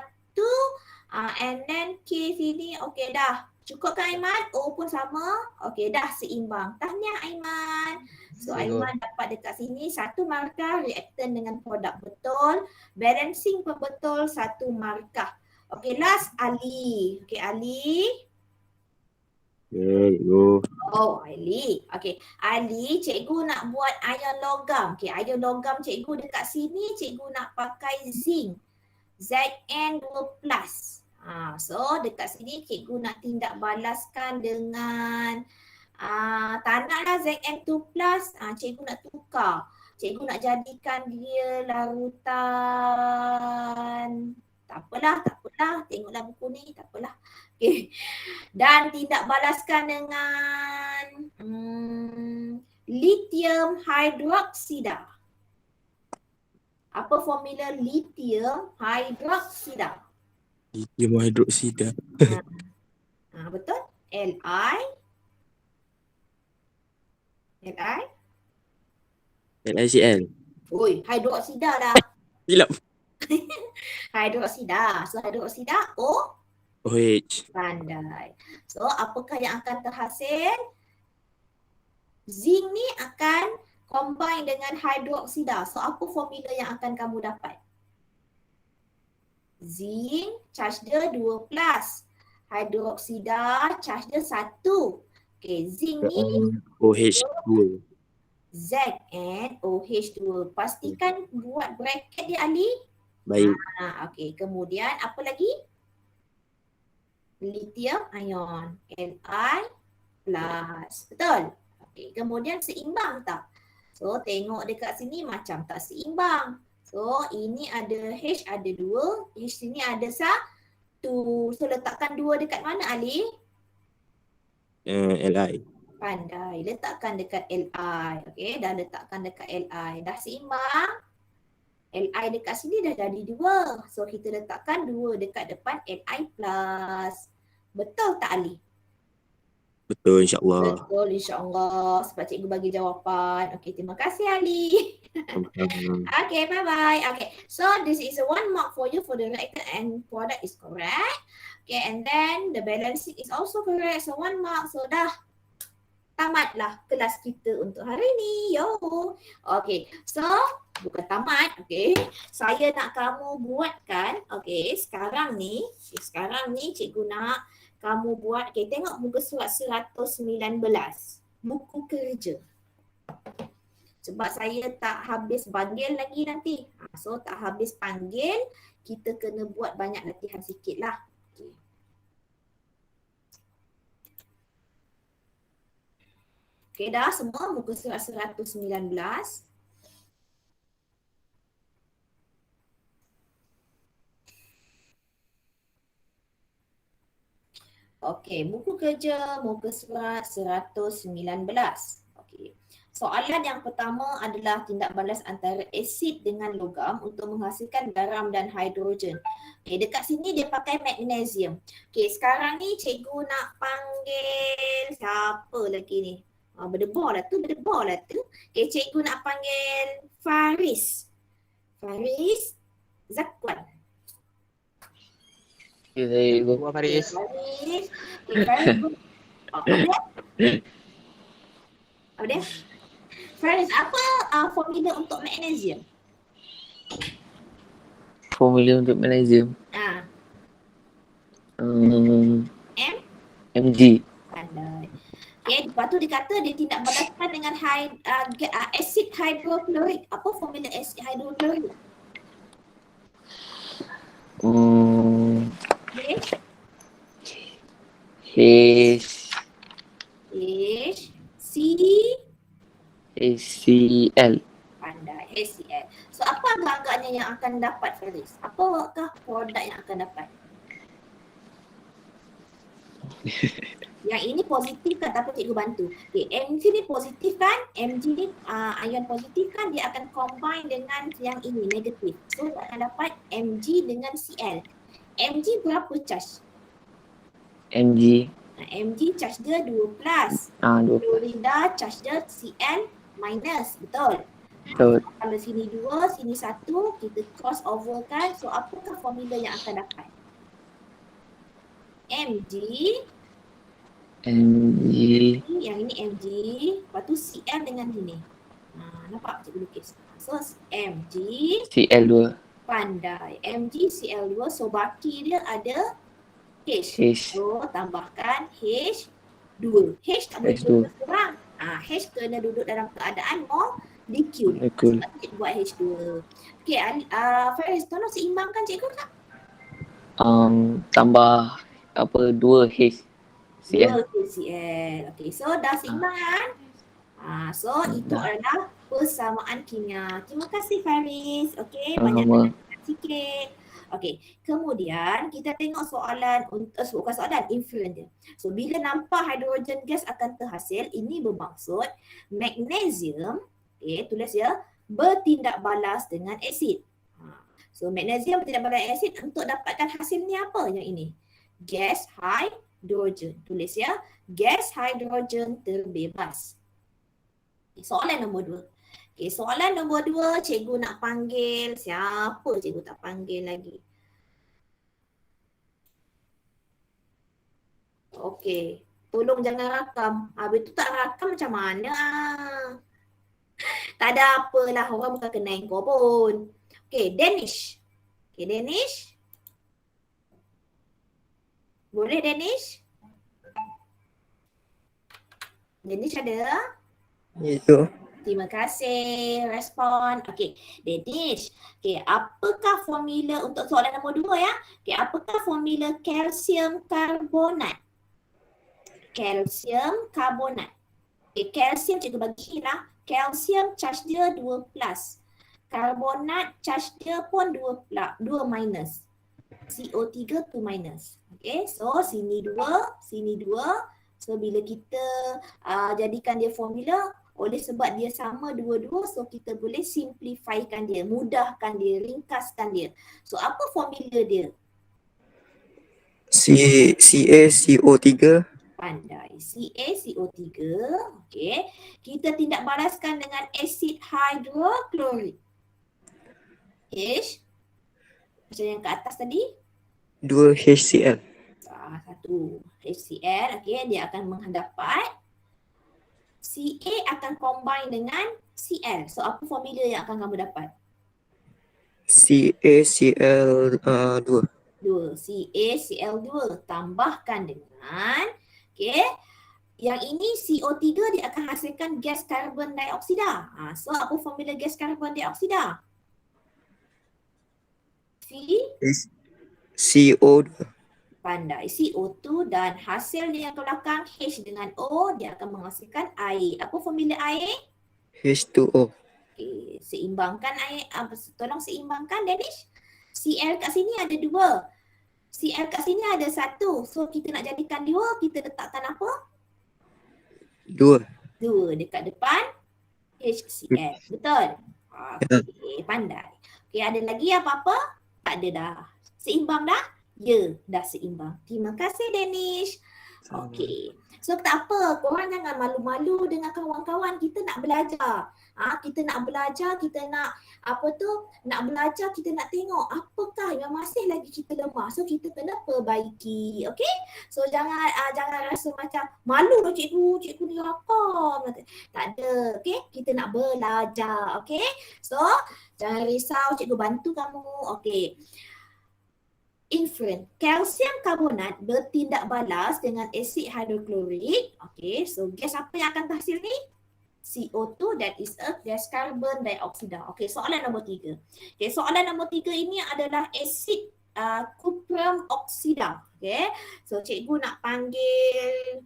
and then K sini, okey dah. Cukup kan Aiman? O pun sama. Okey dah seimbang. Tahniah Aiman. So Aiman dapat dekat sini 1 markah, reaktan dengan produk betul, balancing pun betul, 1 markah. Okey, last Ali. Okey Ali. Cikgu. Oh, Ali. Okey, Ali, cikgu nak buat ion logam. Okey, ion logam cikgu dekat sini, cikgu nak pakai zinc. Zn2+. So dekat sini cikgu nak tindak balaskan dengan tak naklah Zn2+, cikgu nak tukar. Cikgu nak jadikan dia larutan. Tak apalah. Tengoklah buku ni, tak apalah. Okay. Dan tindak balaskan dengan lithium hydroksida. Apa formula lithium hydroksida? Lithium hydroxida. Betul? Li. LiCl. Oi, hidroksida dah. Silap. Hidroksida. So hidroksida O. OH. Pandai. So apakah yang akan terhasil? Zinc ni akan combine dengan hidroksida. So apa formula yang akan kamu dapat? Zinc charge dia 2+. Hidroksida charge dia 1. Okay, zinc ni OH2. ZnOH2. Pastikan buat bracket dia, Ali. Baik. Okey, kemudian apa lagi? Lithium ion, Li+. Betul? Okey, kemudian seimbang tak? So, tengok dekat sini macam tak seimbang. So, ini ada H ada 2, H sini ada 1. So, letakkan 2 dekat mana, Ali? Li. Pandai. Letakkan dekat Li. Okey, dah letakkan dekat Li. Dah seimbang. Li dekat sini dah jadi 2. So kita letakkan 2 dekat depan Li+. Betul tak, Ali? Betul, insyaAllah. Betul, insyaAllah. Sebab cikgu bagi jawapan. Okey, terima kasih, Ali. Okay, bye-bye. Okay, so this is a 1 mark for you for the reactant and product is correct. Okay, and then the balancing is also correct. So 1 mark. So dah tamatlah kelas kita untuk hari ni. Yo. Okay, so bukan tamat. Okay, saya nak kamu buatkan. Okay, sekarang ni cikgu nak kamu buat. Okay, tengok muka surat 119. Buku kerja. Sebab saya tak habis panggil lagi nanti. So tak habis panggil, kita kena buat banyak latihan sikit lah. Okay. Okay, dah semua muka surat 119. Okey, buku kerja muka surat 119. Okey. Soalan yang pertama adalah tindak balas antara asid dengan logam untuk menghasilkan garam dan hidrogen. Okey, dekat sini dia pakai magnesium. Okey, sekarang ni cikgu nak panggil siapa lagi ni? Berdebar lah tu. Okey, cikgu nak panggil Faris. Faris Zakwan. Okay, saya Buat Faris. Faris. Okay, Faris. Apa dia? Faris, apa formula untuk magnesium? formula untuk magnesium. M? Mg. Pandai. Okay, lepas tu dia kata dia tindak balaskan dengan asid hidroklorik. Apa formula asid hidroklorik? H HCl. Pandai, HCl. So apa agak-agaknya yang akan dapat, Faris? Apakah produk yang akan dapat? Yang ini positif kan, tapi cikgu bantu. Okay, Mg ni positif kan? Mg ni ion positif kan, dia akan combine dengan yang ini, negatif. So dia akan dapat Mg dengan Cl. Mg berapa charge? Mg. Mg charge dia 2+. 2. Klorida charge dia Cl minus, betul? Betul. Kalau sini 2, sini 1, kita cross over kan. So apakah formula yang akan dapat? Mg, yang ini Mg, lepas tu Cl dengan ini. Nampak cikgu lukis. So Mg, Cl2. pandai. Mg, Cl2, so baki dia ada H. H. So tambahkan H2. H tak boleh H2. duduk seorang. H kena duduk dalam keadaan molecule. Molecule. Sebab cikgu buat H2. Okay, Faris, tolong seimbangkan cikgu tak? Tambah 2 H. Cl. 2 HCl. Okay, so dah seimbang kan? So itu adalah persamaan kimia. Terima kasih, Faris. Okay, banyak sikit. Okay, kemudian kita tengok soalan, bukan soalan, inference dia. So bila nampak hidrogen gas akan terhasil, ini bermaksud magnesium, okay, tulis ya, bertindak balas dengan asid. So magnesium tidak berion asid untuk dapatkan hasilnya apa yang ini? Gas hidrogen. Tulis ya. Gas hidrogen terbebas. Soalan nombor 2. Okay, soalan nombor 2, cikgu nak panggil siapa cikgu tak panggil lagi? Okey, tolong jangan rakam. Habis tu tak rakam macam mana? Tak ada apalah, orang bukan kenal kau pun. Okey, Danish. Okey, Danish. Boleh Danish? Danish ada? Itu. Terima kasih respon. Okey, Danish. Okey, apakah formula untuk soalan nombor 2 ya? Okey, apakah formula kalsium karbonat? Kalsium karbonat. Okay, kalsium cikgu bagi lah. Kalsium charge dia 2 plus. Karbonat charge dia pun 2 minus. CO3 2 minus. Okay, so sini 2, sini 2. So bila kita jadikan dia formula, oleh sebab dia sama dua-dua, so kita boleh simplifykan dia, mudahkan dia, ringkaskan dia. So apa formula dia? CaCO3. Pandai. CaCO3. Okey. Kita tindak balaskan dengan asid hidroklorik. H. Macam yang ke atas tadi. 2 HCl. Satu HCl. Okey. Dia akan mendapat. Ca akan combine dengan Cl. So apa formula yang akan kamu dapat? CaCl2. 2. CaCl2. Tambahkan dengan. Okey. Yang ini CO3 dia akan hasilkan gas karbon dioksida. So apa formula gas karbon dioksida? CO2. Pandai. CO2 dan hasil dia yang ke belakang H dengan O dia akan menghasilkan air. Apa formula air? H2O. Okey, seimbangkan air. Tolong seimbangkan Danish. Cl kat sini ada 2. Cl kat sini ada 1. So kita nak jadikan 2, kita letakkan apa? 2. 2 dekat depan HCl. Betul? Okey, pandai. Okey, ada lagi apa-apa? Tak ada dah. Seimbang dah? Ya, dah seimbang. Terima kasih Danish. Okey. So tak apa, korang jangan malu-malu dengan kawan-kawan. Kita nak belajar. Kita nak belajar, kita nak nak belajar, kita nak tengok apakah yang masih lagi kita lemah. So kita kena perbaiki. Okey? So jangan rasa macam malu lah cikgu ni rakam. Tak ada. Okey? Kita nak belajar. Okey? So jangan risau, cikgu bantu kamu. Okey. Influent. Kalsium karbonat bertindak balas dengan asid hidroklorik. Okay, so gas apa yang akan terhasil ni? CO2, that is a gas carbon dioxide. Okay, soalan nombor 3. Okay, soalan nombor 3 ini adalah asid cuprum oksida. Okay, so cikgu nak panggil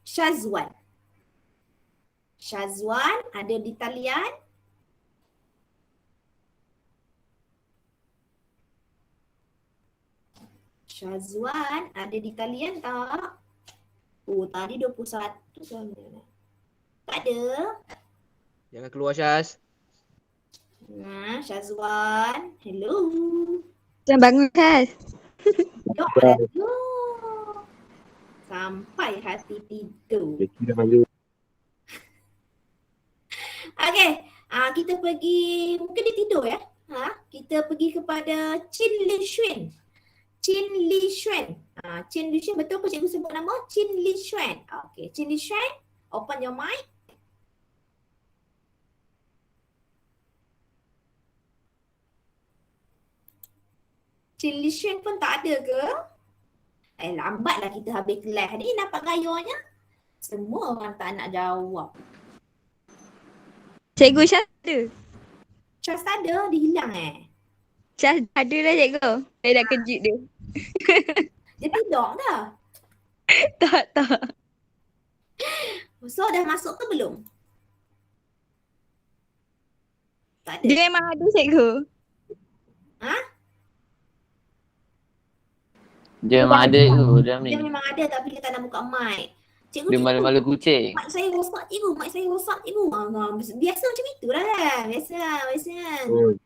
Syazwan. Syazwan ada di talian? Syazwan ada di talian tak? Oh, tadi 21 kan. Tak ada. Jangan keluar Syaz. Syazwan. Hello. Jangan bangun kan? Dok lah tu. Sampai hati tidur. Okey. Kita pergi, mungkin dia tidur ya. Kita pergi kepada Chin Li Xuan. Chin Li Xuan. Chin Li Xuan, betul apa cikgu sebut nama? Chin Li Xuan. Okay, Chin Li Xuan, open your mic. Chin Li Xuan pun tak ada ke? Lambatlah kita habis kelas ni, nampak gayanya. Semua orang tak nak jawab. Cikgu Syah ada. Trust ada, dia hilang Syah ada lah cikgu. Saya dah kejut dia. Dia tidur dah. Tak. So dah masuk ke belum? Tak ada. Dia memang ada cikgu. Dia memang ada tu dalam ni. Dia memang ada tapi dia tak nak buka mic. Cikgu Dia cikgu. malu-malu kucing. Mak saya rosak cikgu, mak saya rosak cikgu. Biasa macam itulah kan. Biasa kan. Betul.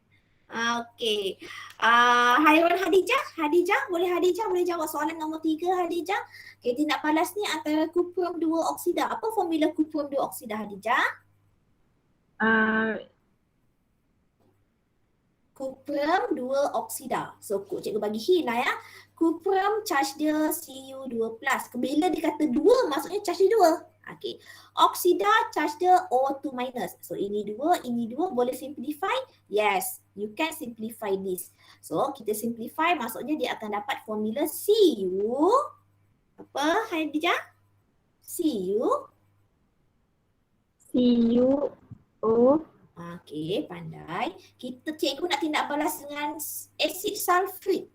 Okey. Hairan Hadijah boleh jawab soalan nombor 3 Hadijah. Okey, tindak balas ni antara kuprum 2 oksida. Apa formula kuprum 2 oksida Hadijah? Kuprum 2 oksida. So cikgu bagi hint lah ya. Kuprum charge dia Cu2+. Bila dia kata 2 maksudnya charge dia 2. Okey. Oksida charge dia O2-. So ini 2 boleh simplify? Yes, you can simplify this. So kita simplify maksudnya dia akan dapat formula Cu apa Hadijah? Cu. Okey, pandai. Cikgu nak tindak balas dengan asid sulfurik.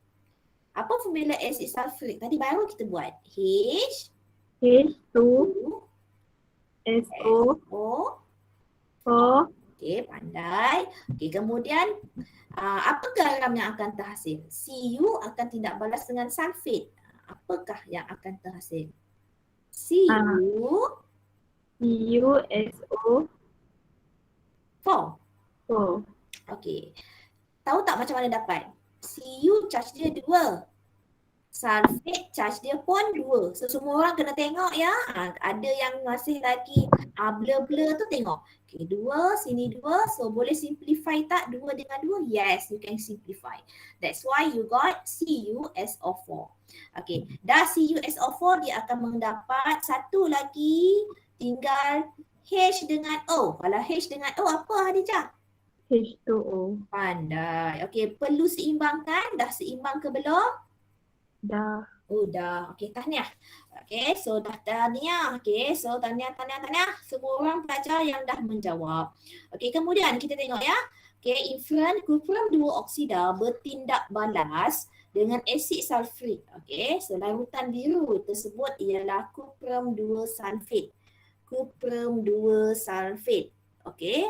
Apa formula asid sulfurik? Tadi baru kita buat. H2SO4. O. Okey, pandai. Okey, kemudian apa garam yang akan terhasil? Cu akan tindak balas dengan sulfat. Apakah yang akan terhasil? CuSO4. Okey. Tahu tak macam mana dapat? Cu charge dia 2. Sulfate charge dia pun 2. So semua orang kena tengok ya. Ada yang masih lagi blur-blur tu tengok. Okey, 2, sini 2. So boleh simplify tak 2 dengan 2? Yes, you can simplify. That's why you got CuSO4. Okey, dah CuSO4 dia akan mendapat satu lagi, tinggal H dengan O. Kalau H dengan O apa Hadijah? H2O. Pandai. Okey, perlu seimbangkan. Dah seimbang ke belum? Dah. Oh dah. Okey, tahniah. Okey, so dah tahniah. Okey, so tahniah. Semua orang pelajar yang dah menjawab. Okey, kemudian kita tengok ya. Okey, influent kuprum 2 oksida bertindak balas dengan asid sulfurik. Okey, so larutan biru tersebut ialah kuprum 2 sulfat. Kuprum 2 sulfat. Okey.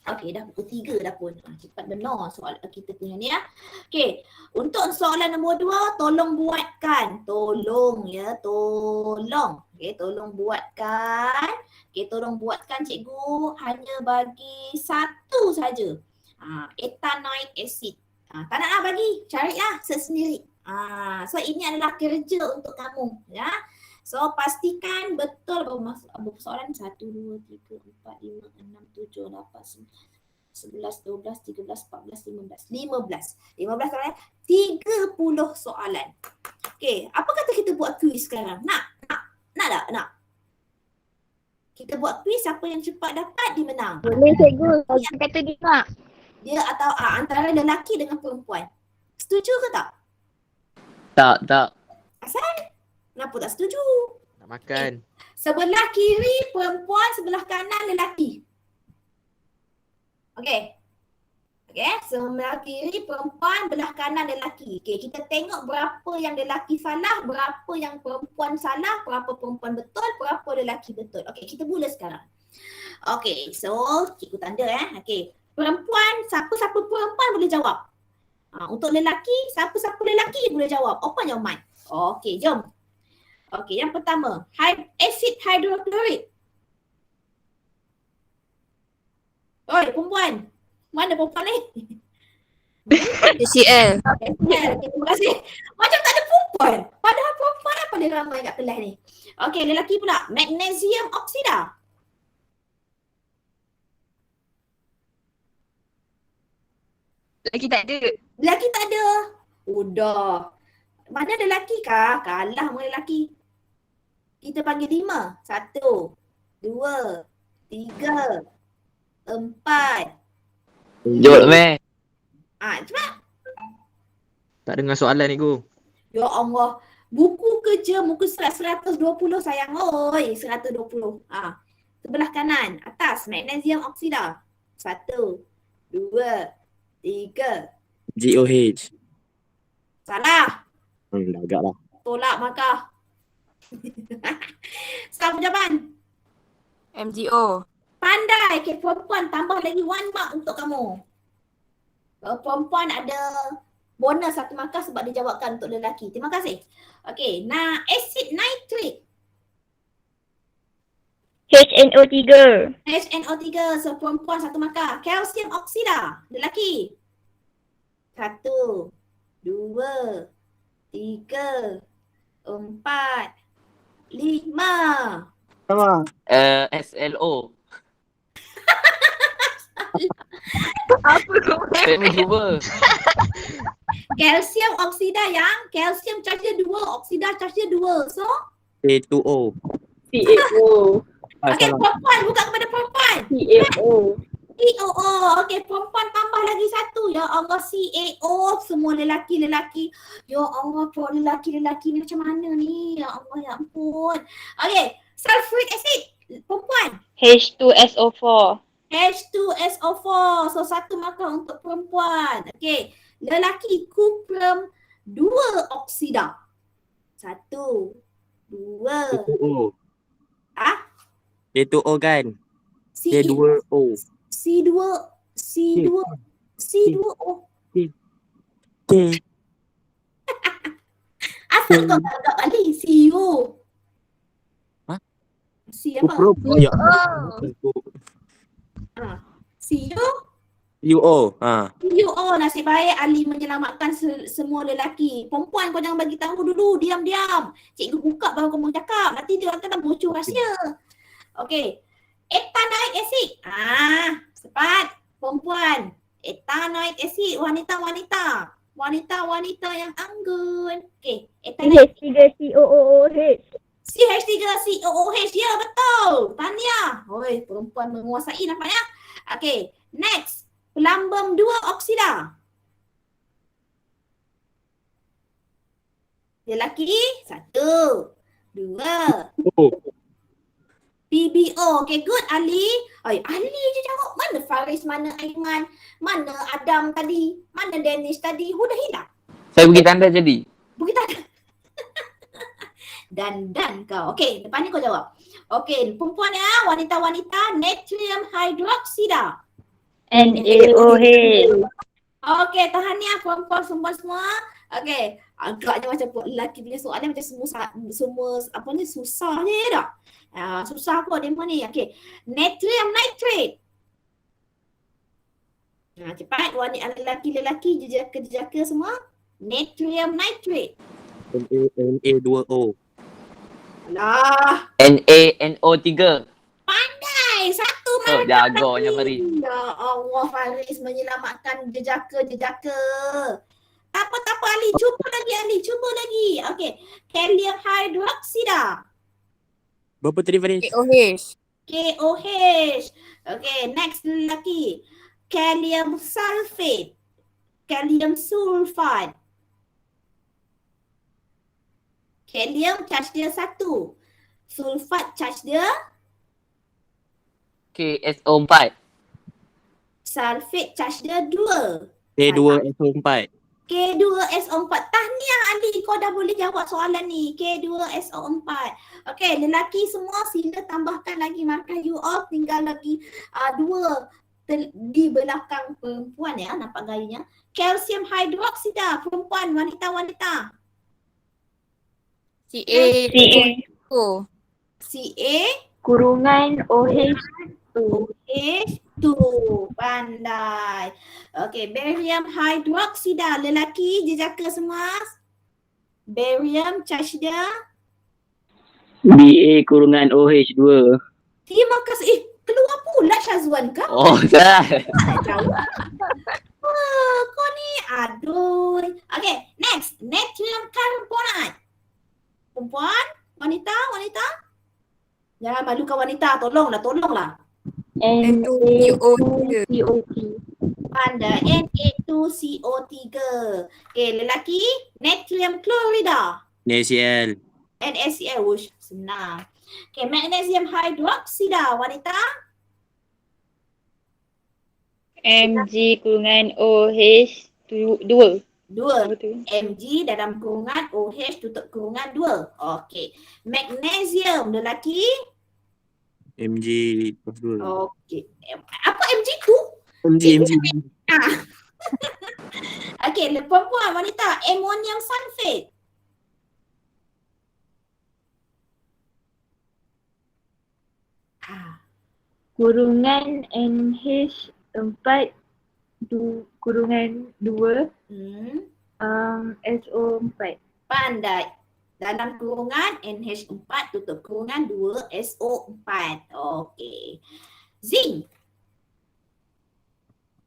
Okey, dah pukul 3 dah pun. Cepat benar soal kita punya ni ya. Okey, untuk soalan nombor 2, tolong buatkan. Tolong ya, tolong. Okey, tolong buatkan. Okey, tolong buatkan cikgu hanya bagi satu saja. Ethanoic acid. Tak nak lah bagi, carilah sendiri. So ini adalah kerja untuk kamu ya. So pastikan betul berapa soalan 1, 2, 3, 4, 5, 6, 7, 8, 11, 12, 13, 14, 15. 15 soalan, 30 soalan. Okey, apa kata kita buat kuis sekarang? Nak tak? Nak? Kita buat kuis, siapa yang cepat dapat dia menang. Boleh cikgu. Saya kata dia nak. Dia atau antara lelaki dengan perempuan. Setuju ke tak? Tak. Kenapa tak setuju? Nak makan. Sebelah kiri perempuan, sebelah kanan lelaki. Okey. Sebelah kiri perempuan, belah kanan lelaki. Okey, kita tengok berapa yang lelaki salah, berapa yang perempuan salah, berapa perempuan betul, berapa lelaki betul. Okey, kita mula sekarang. Okey, so cikgu tanda Okey. Perempuan, siapa-siapa perempuan boleh jawab. Untuk lelaki, siapa-siapa lelaki boleh jawab. Open your mind. Okey, jom. Okey, yang pertama, asid hidroklorik. Oi, perempuan. Mana perempuan ni? HCl. Okey, terima kasih. Macam tak ada perempuan. Padahal perempuan apa dia ramai kat kelas ni. Okey, lelaki pula. Magnesium oksida. Lagi tak ada. Lelaki tak ada. Udah. Mana lelaki kah? Kalah sama lelaki. Kita panggil 5. 1, 2, 3, 4. Jawab meh. Cepat. Tak dengar soalan ni Go. Ya Allah. Buku kerja muka surat 120 sayang. Oi, 120. Sebelah kanan. Atas. Magnesium oksida. 1, 2, 3. GOH. Salah. Dah agak lah. Tolak markah. Sama jawapan. MgO. Pandai. Okay, perempuan tambah lagi 1 mark untuk kamu. Perempuan ada bonus 1 markah sebab dia jawabkan untuk lelaki. Terima kasih. Okey, asid nitrik. HNO3. HNO3. So perempuan satu markah. Kalsium oksida. Lelaki. 1, 2, 3, 4, 5. SLO. Apa kau? Saya pun cuba. Kalsium oksida yang kalsium charge dia 2, oksida charge dia 2. So, K2O. CAO. okey, Salah. perempuan buka kepada perempuan. CAO. COO. Okey, perempuan tambah lagi satu. Ya Allah, CAO. Semua lelaki-lelaki. Ya Allah, perempuan lelaki-lelaki ni macam mana ni? Ya Allah, ya ampun. Okey, sulfuric acid. Perempuan. H2SO4. H2SO4. So, satu markah untuk perempuan. Okey, lelaki kuprum 2 oksida. 1, 2. K2O. Ah? K2O kan? C K2O. C2O. K. Asal kau tak agak balik CEO. Hah? C apa? Kuprum. Oh ya. CEO? U-O. Ha. CEO. Nasib baik Ali menyelamatkan semua lelaki. Perempuan kau jangan bagi tahu dulu. Diam-diam. Cikgu buka baru kau mau cakap. Nanti dia akan bocor rahsia. Okey. Ethanoic acid. Cepat. Perempuan. Ethanoic acid. Wanita-wanita. Wanita-wanita yang anggun. Okey. Ethanoic CH3COOH. CH3COOH. Ya, betul. Tahniah. Oi, perempuan menguasai nampaknya. Okey. Next. Pelambung 2 oksida. Lelaki. 1, 2. O. PBO. Okay, good Ali. Ay, Ali je jawab. Mana Faris, mana Aiman, mana Adam tadi, mana Dennis tadi. Dah hilang. Saya bagi tanda jadi. Begitu ada. Dan kau. Okay, depan ni kau jawab. Okay, perempuan ya, wanita-wanita, natrium hydroxida. NaOH. Okay, tahniah perempuan semua. Okay, agaknya macam lelaki punya soalan macam semua apa ni susah je tak? Susah kot demo ni. Okay, natrium nitrate. Cepat lelaki-lelaki jejaka semua. Natrium nitrate. Na2O. Alah, NaNO3. pandai. Satu Oh, markah jagonya tadi. Faris. Ya Allah, Faris menyelamatkan jejaka. Tak apa Ali. Cuba lagi. Okay. Kalium hydroxida. Berapa tadi Faris? KOH. Okay, next lelaki. Kalium sulfate. Kalium sulfide. Kalium charge dia 1. Sulfat charge dia. KSO4. Sulfate charge dia 2. K2SO4. K2SO4. Tahniah Ali, kau dah boleh jawab soalan ni. K2SO4. Okey, lelaki semua sila tambahkan lagi markah you all. Tinggal lagi 2 di belakang perempuan ya, nampak gayanya. Kalsium hydroxida, perempuan, wanita-wanita. CA. CA Kurungan OH. OH2. Pandai. Okey, barium hydroxida, lelaki jejaka semua. Barium charge dia. BA-OH2. Terima kasih. Keluar pula Syazwan kau. Oh, dah. Kau ni aduh. Okay, next. Natrium carbonate. Perempuan, wanita. Jangan malukan wanita. Tolonglah. Na2CO3. Anda Na2CO3. Okay, lelaki. Natrium chlorida. NaCl. NaCl. Wush, senang. Okay, magnesium hydroxida. Wanita. Mg/OH2. 2. Betul. Mg dalam kurungan OH tutup kurungan 2. Okey. Magnesium lelaki. Mg plus 2. Okey. Apa Mg tu? Mg. Okey, perempuan, wanita. Ammonium sulfate. kurungan NH4 kurungan 2 SO4. Pandai. Dalam kurungan NH4 tutup kurungan 2 SO4. Okey. Zinc.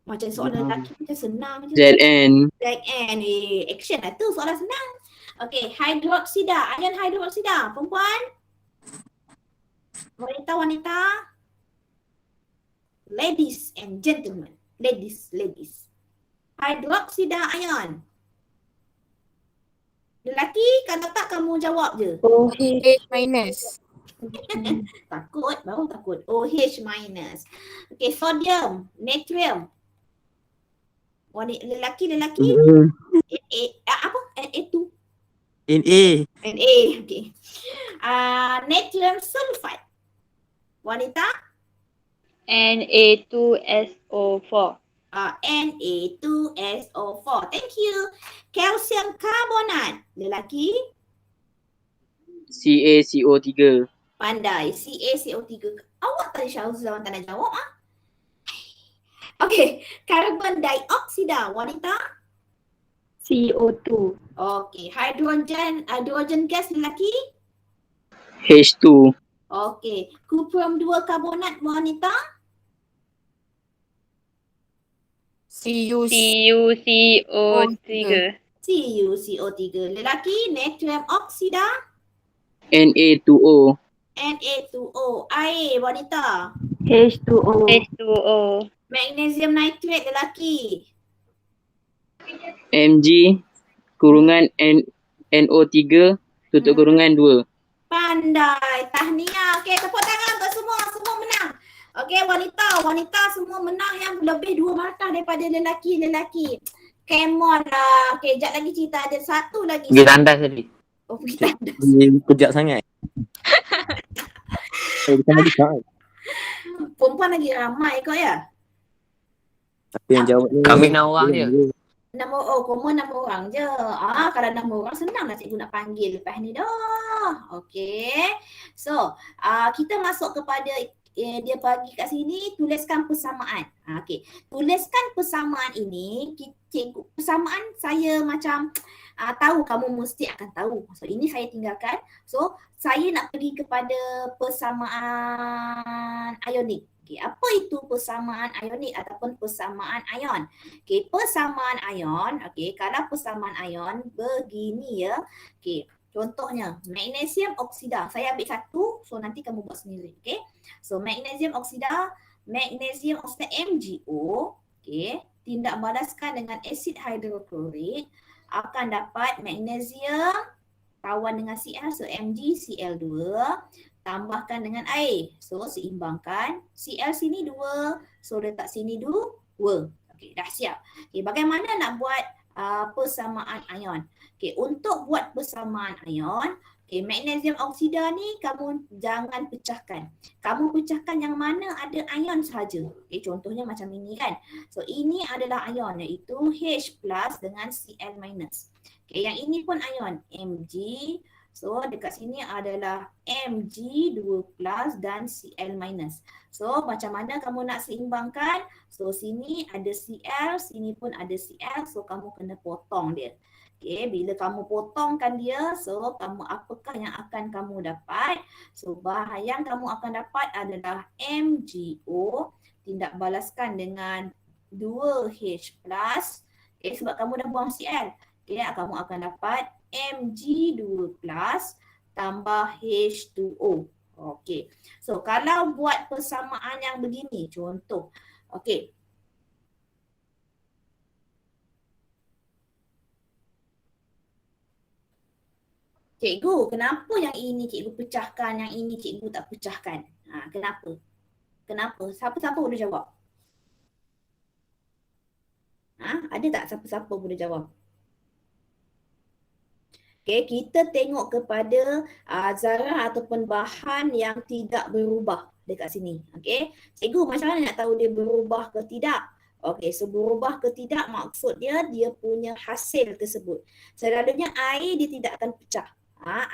Macam soalan lelaki macam senang je. ZN. ZN. Action lah tu soalan senang. Okey, hidroksida. Ion hidroksida. Perempuan? Wanita. Ladies and gentlemen. Ladies. Hidroksida ion. Lelaki, kalau tak kamu jawab je. OH minus. Baru takut. OH minus. Okey, sodium, natrium. Lelaki. Na, apa? Na2. NA. Na, okey. Natrium sulfide. Wanita? Na2SO4. Na2SO4. Thank you. Calcium carbonate. Lelaki? CaCO3. Pandai. CaCO3. Awak tadi Syahuzan tak nak jawab ah? Okey. Carbon dioksida. Wanita? CO2. Okey. Hydrogen gas lelaki? H2. Okey. Cuprum 2 karbonat wanita? CuCO3. CuCO3. Lelaki? Natrium oksida? Na2O. Na2O. Air wanita? H2O. Magnesium nitrate lelaki? Mg kurungan NO3 tutup kurungan 2. Pandai. Tahniah. Okey, tepuk tangan untuk semua. Semua menang. Okey, wanita semua menang yang lebih 2 markah daripada lelaki. Come on lah. Okey, sekejap lagi cerita ada satu lagi. Pergi tandas tadi. Oh, pergi tandas. Kejap sangat. Bukan lagi sangat. Perempuan lagi ramai kot ya? Tapi yang jawab ni. Kami 6 orang je. Common 6 orang je. Kalau 6 orang senang lah cikgu nak panggil lepas ni dah. Okey. So, kita masuk kepada dia bagi kat sini tuliskan persamaan. Okey. Tuliskan persamaan ini, cikgu persamaan saya macam tahu kamu mesti akan tahu. So ini saya tinggalkan. So saya nak pergi kepada persamaan ionik. Okey, apa itu persamaan ionik ataupun persamaan ion? Okey, persamaan ion, okey, kalau persamaan ion begini ya. Okey, contohnya magnesium oksida. Saya ambil satu, so nanti kamu buat sendiri, okey. So magnesium oksida MgO, okey, tindak balaskan dengan asid hidroklorik akan dapat magnesium tawan dengan Cl, so MgCl2 tambahkan dengan air. So seimbangkan, Cl sini 2, so letak sini 2. Okey, dah siap. Okey, bagaimana nak buat persamaan ion? Okey, untuk buat persamaan ion, okey, magnesium oksida ni kamu jangan pecahkan. Kamu pecahkan yang mana ada ion sahaja. Okey, contohnya macam ini kan. So ini adalah ion iaitu H+ dengan Cl-. Okey, yang ini pun ion Mg. So dekat sini adalah Mg2+ dan Cl-. So macam mana kamu nak seimbangkan? So sini ada Cl, sini pun ada Cl. So kamu kena potong dia. Okey, bila kamu potongkan dia, so apakah yang akan kamu dapat? So bahan yang kamu akan dapat adalah MgO tindak balaskan dengan 2H+. Okey, sebab kamu dah buang Cl. Okey, kamu akan dapat Mg2+ tambah H2O. Okey. So kalau buat persamaan yang begini, contoh. Okey. Cikgu, kenapa yang ini cikgu pecahkan, yang ini cikgu tak pecahkan? Kenapa? Kenapa? Siapa-siapa boleh jawab? Ada tak siapa-siapa boleh jawab? Okay, kita tengok kepada zarah ataupun bahan yang tidak berubah dekat sini. Okay, cikgu macam mana nak tahu dia berubah ke tidak? Okay, so berubah ke tidak maksud dia punya hasil tersebut. Selalunya air dia tidak akan pecah.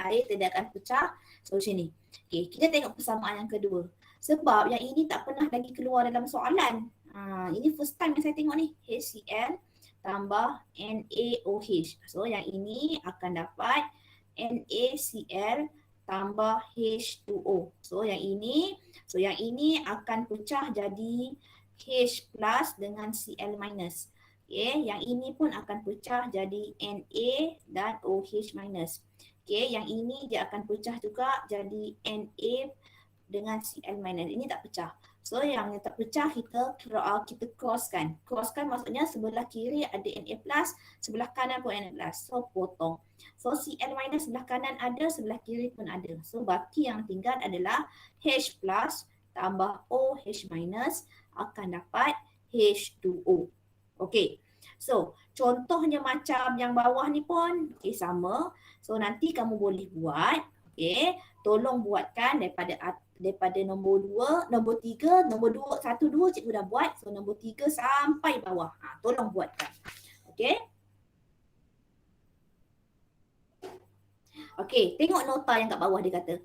Air tidak akan pecah. So sini. Okay, kita tengok persamaan yang kedua. Sebab yang ini tak pernah lagi keluar dalam soalan. Ini first time yang saya tengok ni. HCl tambah NaOH. So yang ini akan dapat NaCl tambah H2O. So yang ini akan pecah jadi H plus dengan Cl minus. Okay, yang ini pun akan pecah jadi Na dan OH minus. Okay, yang ini dia akan pecah juga jadi Na dengan Cl minus. Ini tak pecah. So yang tak pecah kita crosskan. Crosskan maksudnya sebelah kiri ada Na plus, sebelah kanan pun Na plus. So potong. So Cl minus sebelah kanan ada, sebelah kiri pun ada. So baki yang tinggal adalah H plus tambah OH minus akan dapat H2O. Okey. So contohnya macam yang bawah ni pun sama. So nanti kamu boleh buat. Okey. Tolong buatkan daripada nombor 2, nombor 3, nombor 2, 1, 2 cikgu dah buat. So nombor 3 sampai bawah. Tolong buatkan. Okey. Okey, tengok nota yang kat bawah dia kata.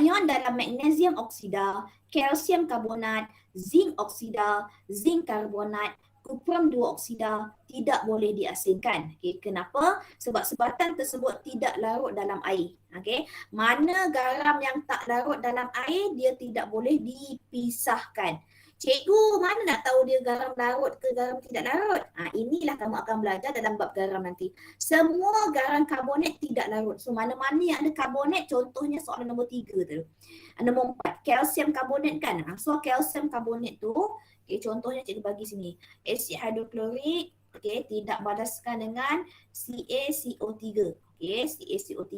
Ion dalam magnesium oksida, kalsium karbonat, zinc oksida, zinc karbonat, kuprum 2 oksida tidak boleh diasingkan. Okey, kenapa? Sebab sebatan tersebut tidak larut dalam air. Okey, mana garam yang tak larut dalam air dia tidak boleh dipisahkan. Cikgu mana nak tahu dia garam larut ke garam tidak larut? Inilah kamu akan belajar dalam bab garam nanti. Semua garam karbonat tidak larut. So mana-mana yang ada karbonat, contohnya soalan nombor 3 tu. Nombor 4, kalsium karbonat kan. So kalsium karbonat tu, okay, contohnya cikgu bagi sini. Asid hidroklorik, okay, tidak balaskan dengan CaCO3. Okay, CaCO3.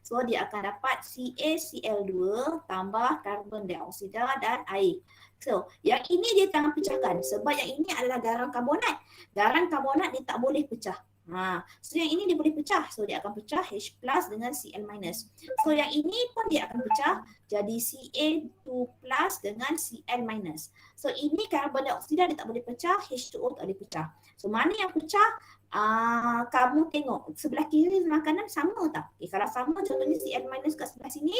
So dia akan dapat CaCl2 tambah karbon dioksida dan air. So, yang ini dia jangan pecahkan sebab yang ini adalah garam karbonat. Garam karbonat dia tak boleh pecah. So yang ini dia boleh pecah. So dia akan pecah H plus dengan Cl minus. So yang ini pun dia akan pecah jadi Ca2 plus dengan Cl minus. So ini karbon dioksida dia tak boleh pecah, H2O tak boleh pecah. So mana yang pecah? Kamu tengok sebelah kiri sebelah kanan sama tak? Okay, kalau sama contohnya Cl minus kat sebelah sini.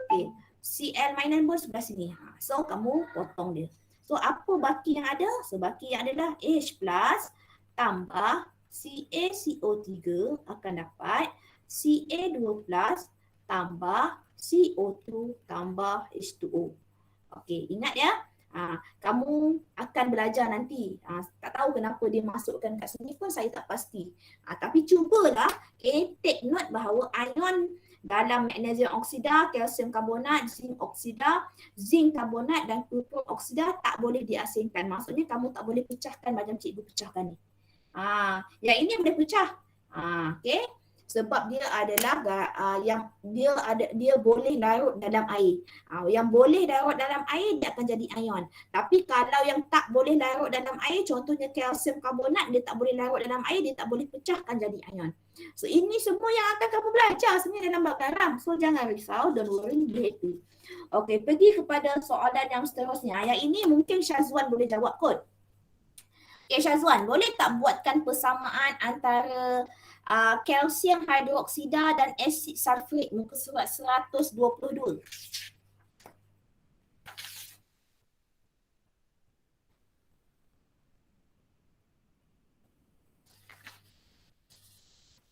Okay. Cl minus pun sebelah sini. So kamu potong dia. So apa baki yang ada? So baki yang adalah H plus tambah CaCO3 akan dapat Ca2 plus tambah CO2 tambah H2O. Okey, ingat ya. Kamu akan belajar nanti. Tak tahu kenapa dia masukkan kat sini pun saya tak pasti. Tapi cubalah take note bahawa ion dalam magnesium oksida, kalsium karbonat, zinc oksida, zinc karbonat dan kuprum oksida tak boleh diasingkan. Maksudnya kamu tak boleh pecahkan macam cikgu pecahkan ni. Yang ini boleh pecah. Okey. Sebab dia adalah dia boleh larut dalam air. Yang boleh larut dalam air dia akan jadi ion. Tapi kalau yang tak boleh larut dalam air, contohnya kalsium karbonat, dia tak boleh larut dalam air, dia tak boleh pecahkan jadi ion. So ini semua yang akan kamu belajar sebenarnya dalam bab garam. So jangan risau, don't worry, be happy. Okey, pergi kepada soalan yang seterusnya. Yang ini mungkin Syazwan boleh jawab kot. Okay, Syazwan, boleh tak buatkan persamaan antara kalsium hidroksida dan asid sulfurik muka surat 122?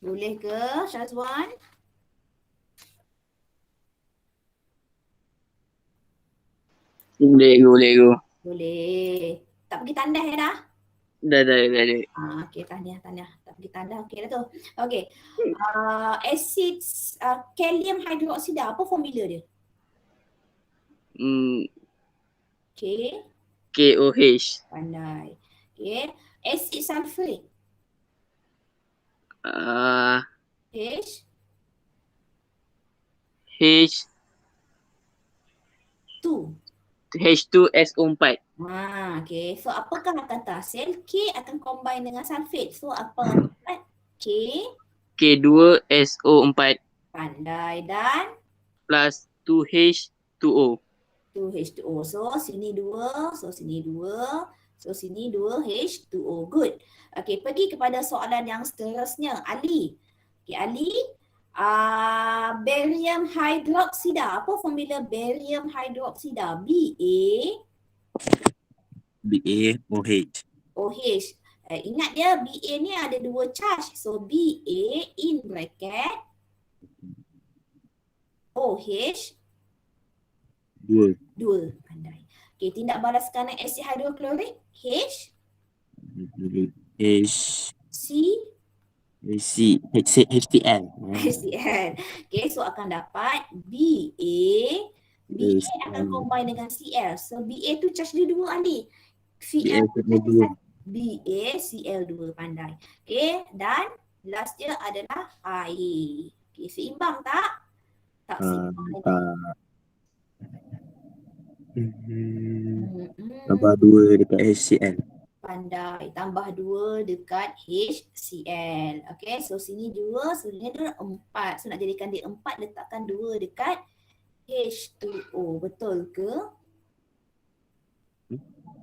Boleh ke Syazwan? Boleh. Boleh. Tak pergi tandas ya dah? Dah. Okey, tahniah. Tak pergi tandas. Okey dah tu. Okey. Asid kalium hidroksida, apa formula dia? Okey. KOH. Pandai. Okey. Asid sulfurik. H. H2SO4. Okey. So apakah akan terhasil? K akan combine dengan sulfate. So apa akan dapat? K2SO4 Pandai dan plus 2H2O. 2H2O. So sini 2, so sini 2, so sini 2H2O. Good. Okey, pergi kepada soalan yang seterusnya. Ali. Okey, Ali, Barium hydroxida. Apa formula barium hydroxida? BaOH. OH. Ingat dia Ba ni ada dua charge. So Ba in bracket OH 2. 2. Pandai. Okey, tindak balas kanan asid hidroklorik H H C HCl. HCl. Okey, so akan dapat Ba akan combine dengan Cl. So Ba tu charge dia dua ahli. Cl BaCl2. Pandai. Okey, dan last dia adalah air. Okey, seimbang tak? Tak seimbang lagi. Tambah 2 dekat HCl. Pandai. Tambah 2 dekat HCl. Okay, so sini 2, sebenarnya dia 4. So nak jadikan dia 4, letakkan 2 dekat H2O. Betul ke?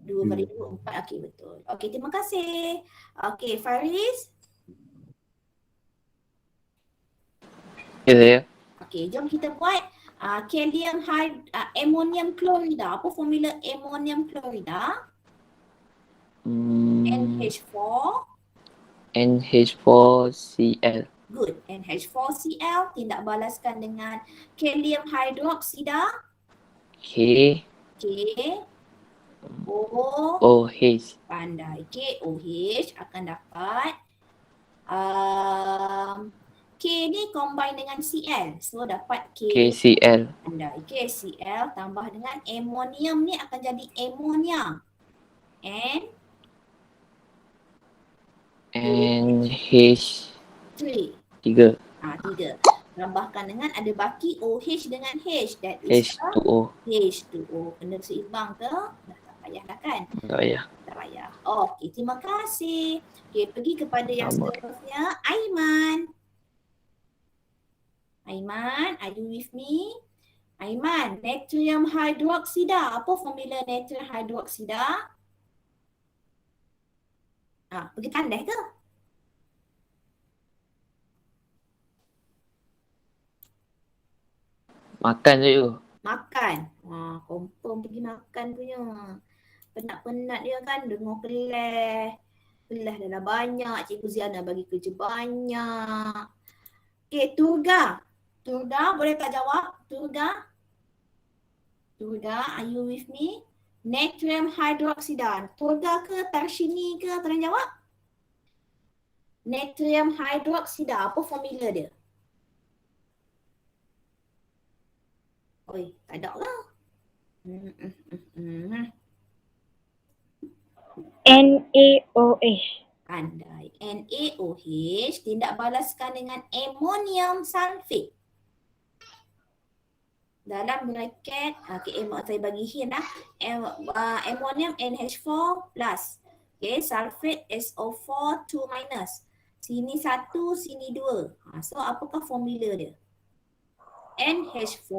2 kali 2, 4. Okay, betul. Okay, terima kasih. Okay, Faris. Ya, saya. Okay, jom kita buat ammonium chlorida. Apa formula ammonium chlorida? NH4. NH4Cl. Good. NH4Cl tindak balaskan dengan kalium hydroxida. K. OH. Pandai. KOH akan dapat K ni combine dengan Cl. So dapat KCl. Pandai. KCl tambah dengan ammonium ni akan jadi ammonia. NH3. 3. 3. Tambahkan dengan ada baki OH dengan H. That is H2O. H2O. Kena seimbang ke? Dah tak payah dah kan? Tak payah. Tak payah. Okey, terima kasih. Okey, pergi kepada yang seterusnya. Aiman. Aiman, are you with me? Aiman, natrium hydroxida. Apa formula natrium hydroxida? Pergi tandai ke? Makan je. Makan. Confirm pergi makan punya. Penat-penat dia kan dengar kelas. Kelas dah lah banyak. Cikgu Ziana bagi kerja banyak. Okay, Turga. Turga, boleh tak jawab? Turga, are you with me? Natrium hydroxida. Turga ke Tarshini ke? Tolong jawab. Natrium hydroxida. Apa formula dia? Oi, tak ada lah. NaOH. Pandai. NaOH tindak balaskan dengan ammonium sulfate. Dalam bracket, saya bagi hint lah. Ammonium NH4 plus. Okay, sulfate SO4 2 minus. Sini 1, sini 2. So apakah formula dia? NH4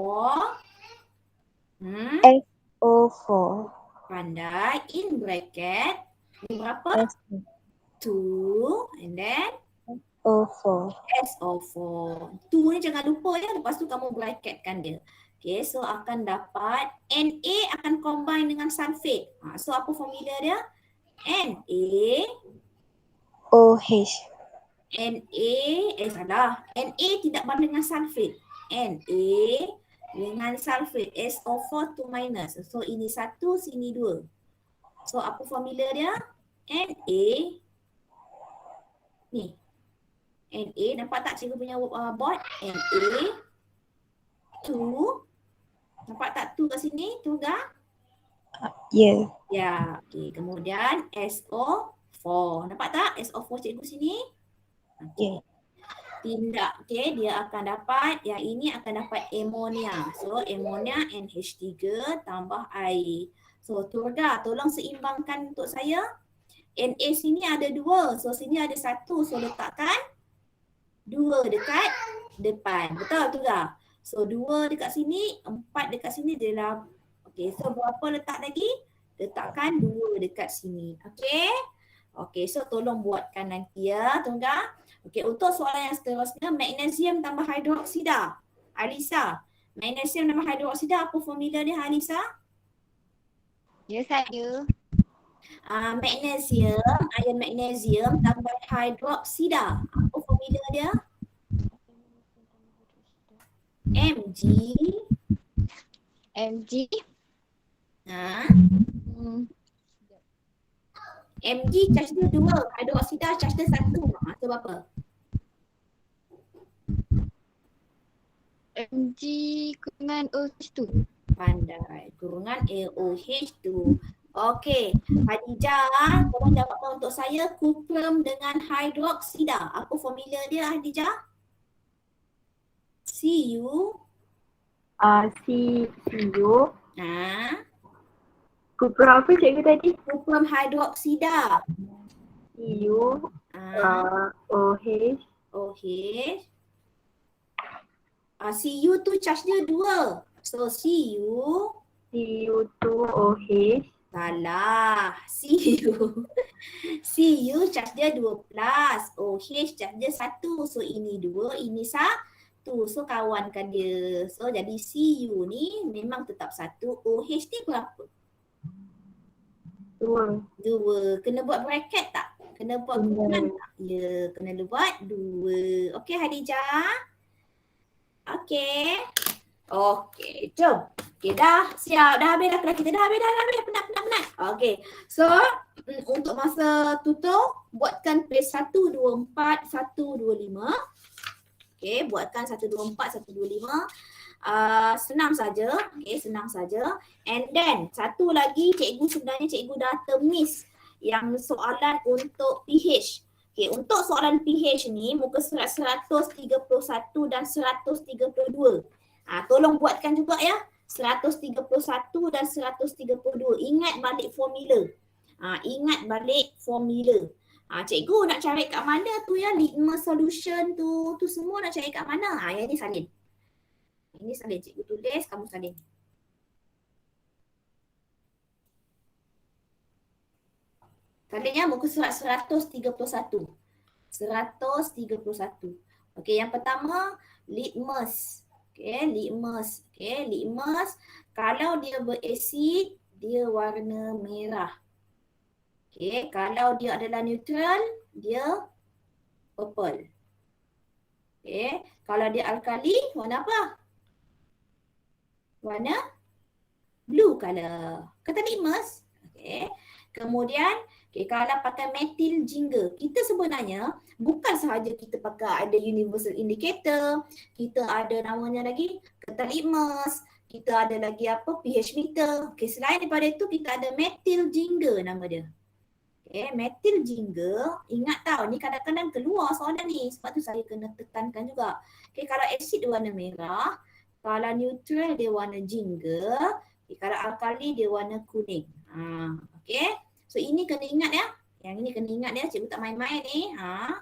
O4. Pandai. In bracket. Berapa? 2 and then O4. SO4. 2 ni jangan lupa ya. Lepas tu kamu bracketkan dia. Okay, so akan dapat Na akan combine dengan sulfate. So apa formula dia? OH. Na tidak balas dengan sulfate. Na dengan sulfate. SO4 2 minus. So ini 1, sini 2. So apa formula dia? Na ni. Na, nampak tak cikgu punya board? Na 2. Nampak tak 2 kat sini? 2 ga? Ya. Ya, okey. Kemudian SO4. Nampak tak SO4 cikgu sini? Okey. Tindak, okey, dia akan dapat, yang ini akan dapat ammonia. So ammonia NH3 tambah air. So Turga, tolong seimbangkan untuk saya. Na sini ada 2. So sini ada 1. So letakkan 2 dekat depan. Betul Turga? So 2 dekat sini, 4 dekat sini dia. Okey, so berapa letak lagi? Letakkan 2 dekat sini. Okey? Okey, so tolong buatkan nanti ya, Turga. Okey, untuk soalan yang seterusnya, magnesium tambah hidroksida. Alisa, magnesium tambah hidroksida, apa formula dia Alisa? Ya saya. Magnesium, ion magnesium tambah hidroksida. Apa formula dia? Mg. Mg. Ha, Hmm. Mg charge dia 2, hidroksida charge dia 1. So berapa? Mg kurungan OH2. Pandai. Kurungan AOH2. Okey, Hadijah, tolong jawab untuk saya, kuprum dengan hidroksida. Apa formula dia Hadijah? Cu. CU. Kuprum apa cikgu tadi? Kuprum hidroksida. CU. OH. OH. Cu tu charge dia 2. So Cu. CU2OH. Salah. Cu charge dia 2+. OH charge dia 1. So ini 2, ini 1. So kawankan dia. So jadi Cu ni memang tetap 1. OH ni berapa? 2. Kena buat bracket tak? Kena buat kurungan tak? Ya, kena buat 2. Okey Hadijah? Okey. Okey, jom. Okey, dah siap. Dah habis dah kelas kita. Dah habis. Penat. Okey. So, untuk masa tutup, buatkan page 1, 2, 4, 1, 2, 5. Okey, buatkan 1, 2, 4, 1, 2, 5. Senang saja. Okey, senang saja. And then, satu lagi sebenarnya cikgu dah termiss yang soalan untuk PH. Okey, untuk soalan PH ni muka surat 131 dan 132. Tolong buatkan juga ya. 131 dan 132. Ingat balik formula. Ingat balik formula. Cikgu nak cari kat mana tu ya, litmus solution tu semua nak cari kat mana? Yang ni salin. Ini salin, cikgu tulis, kamu salin. Salin ya, muka surat 131. 131. Okey, yang pertama litmus. Okey, litmus. Okey, litmus kalau dia berasid, dia warna merah. Okey, kalau dia adalah neutral, dia purple. Okey, kalau dia alkali, warna apa? Warna blue color. Kata litmus. Okey. Kemudian, kalau pakai methyl jingga, kita sebenarnya bukan sahaja kita pakai ada universal indicator, kita ada namanya lagi kata litmus, kita ada lagi apa pH meter. Okey, selain daripada itu kita ada methyl jingga nama dia. Okey, methyl jingga, ingat tahu ni kadang-kadang keluar soalan ni, sebab tu saya kena tekankan juga. Okey, kalau asid dia warna merah, kalau neutral dia warna jingga, kalau alkali dia warna kuning. Okey. So ini kena ingat ya. Yang ini kena ingat ya. Cikgu tak main-main ni.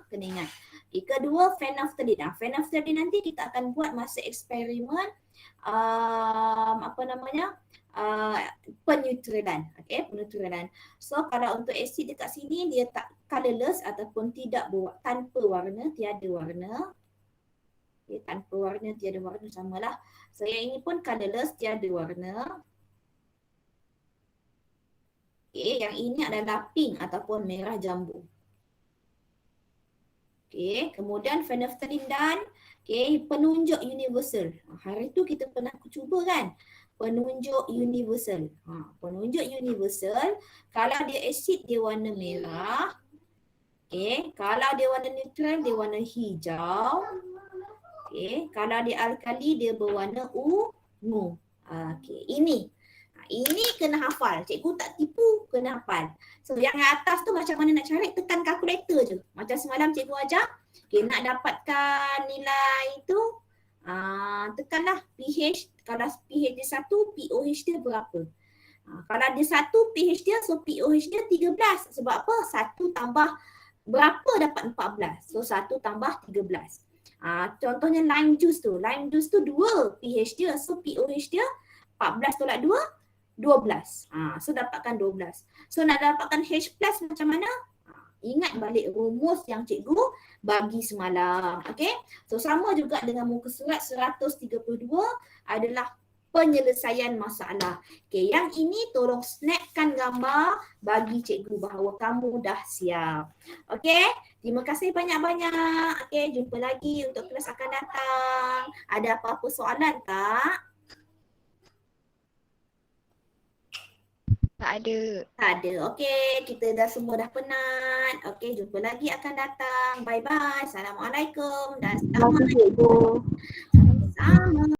Kena ingat. Okay, kedua phenolphthalein. Phenolphthalein nanti kita akan buat masa eksperimen peneutralan. Okey, peneutralan. So kalau untuk asid dekat sini dia tak colorless ataupun tidak tanpa warna, tiada warna. Okay, tanpa warna, tiada warna samalah. So yang ini pun colorless, tiada warna. Okay, yang ini adalah pink ataupun merah jambu. Okay, kemudian phenolphthalein dan penunjuk universal. Hari tu kita pernah cuba kan? Penunjuk universal. Penunjuk universal, kalau dia asid dia warna merah. Okay, kalau dia warna neutral dia warna hijau. Okay, kalau dia alkali dia berwarna ungu. Okay, ini kena hafal. Cikgu tak tipu, kena hafal. So yang atas tu macam mana nak cari, tekan kalkulator je. Macam semalam cikgu ajar, nak dapatkan nilai tu, tekanlah pH. Kalau pH dia 1, pOH dia berapa. Kalau dia 1 pH dia, so pOH dia 13. Sebab apa? 1 tambah berapa dapat 14. So 1 tambah 13. Contohnya lime juice tu. Lime juice tu 2 pH dia. So pOH dia 14 tolak 2, 12. So dapatkan 12. So nak dapatkan H plus macam mana? Ingat balik rumus yang cikgu bagi semalam. Okey. So sama juga dengan muka surat 132 adalah penyelesaian masalah. Okey, yang ini tolong snapkan gambar bagi cikgu bahawa kamu dah siap. Okey, terima kasih banyak-banyak. Okey, jumpa lagi untuk kelas akan datang. Ada apa-apa soalan tak? Tak ada. Tak ada. Okey, kita dah semua dah penat. Okey, jumpa lagi akan datang. Bye-bye. Assalamualaikum dan selamat. Sama.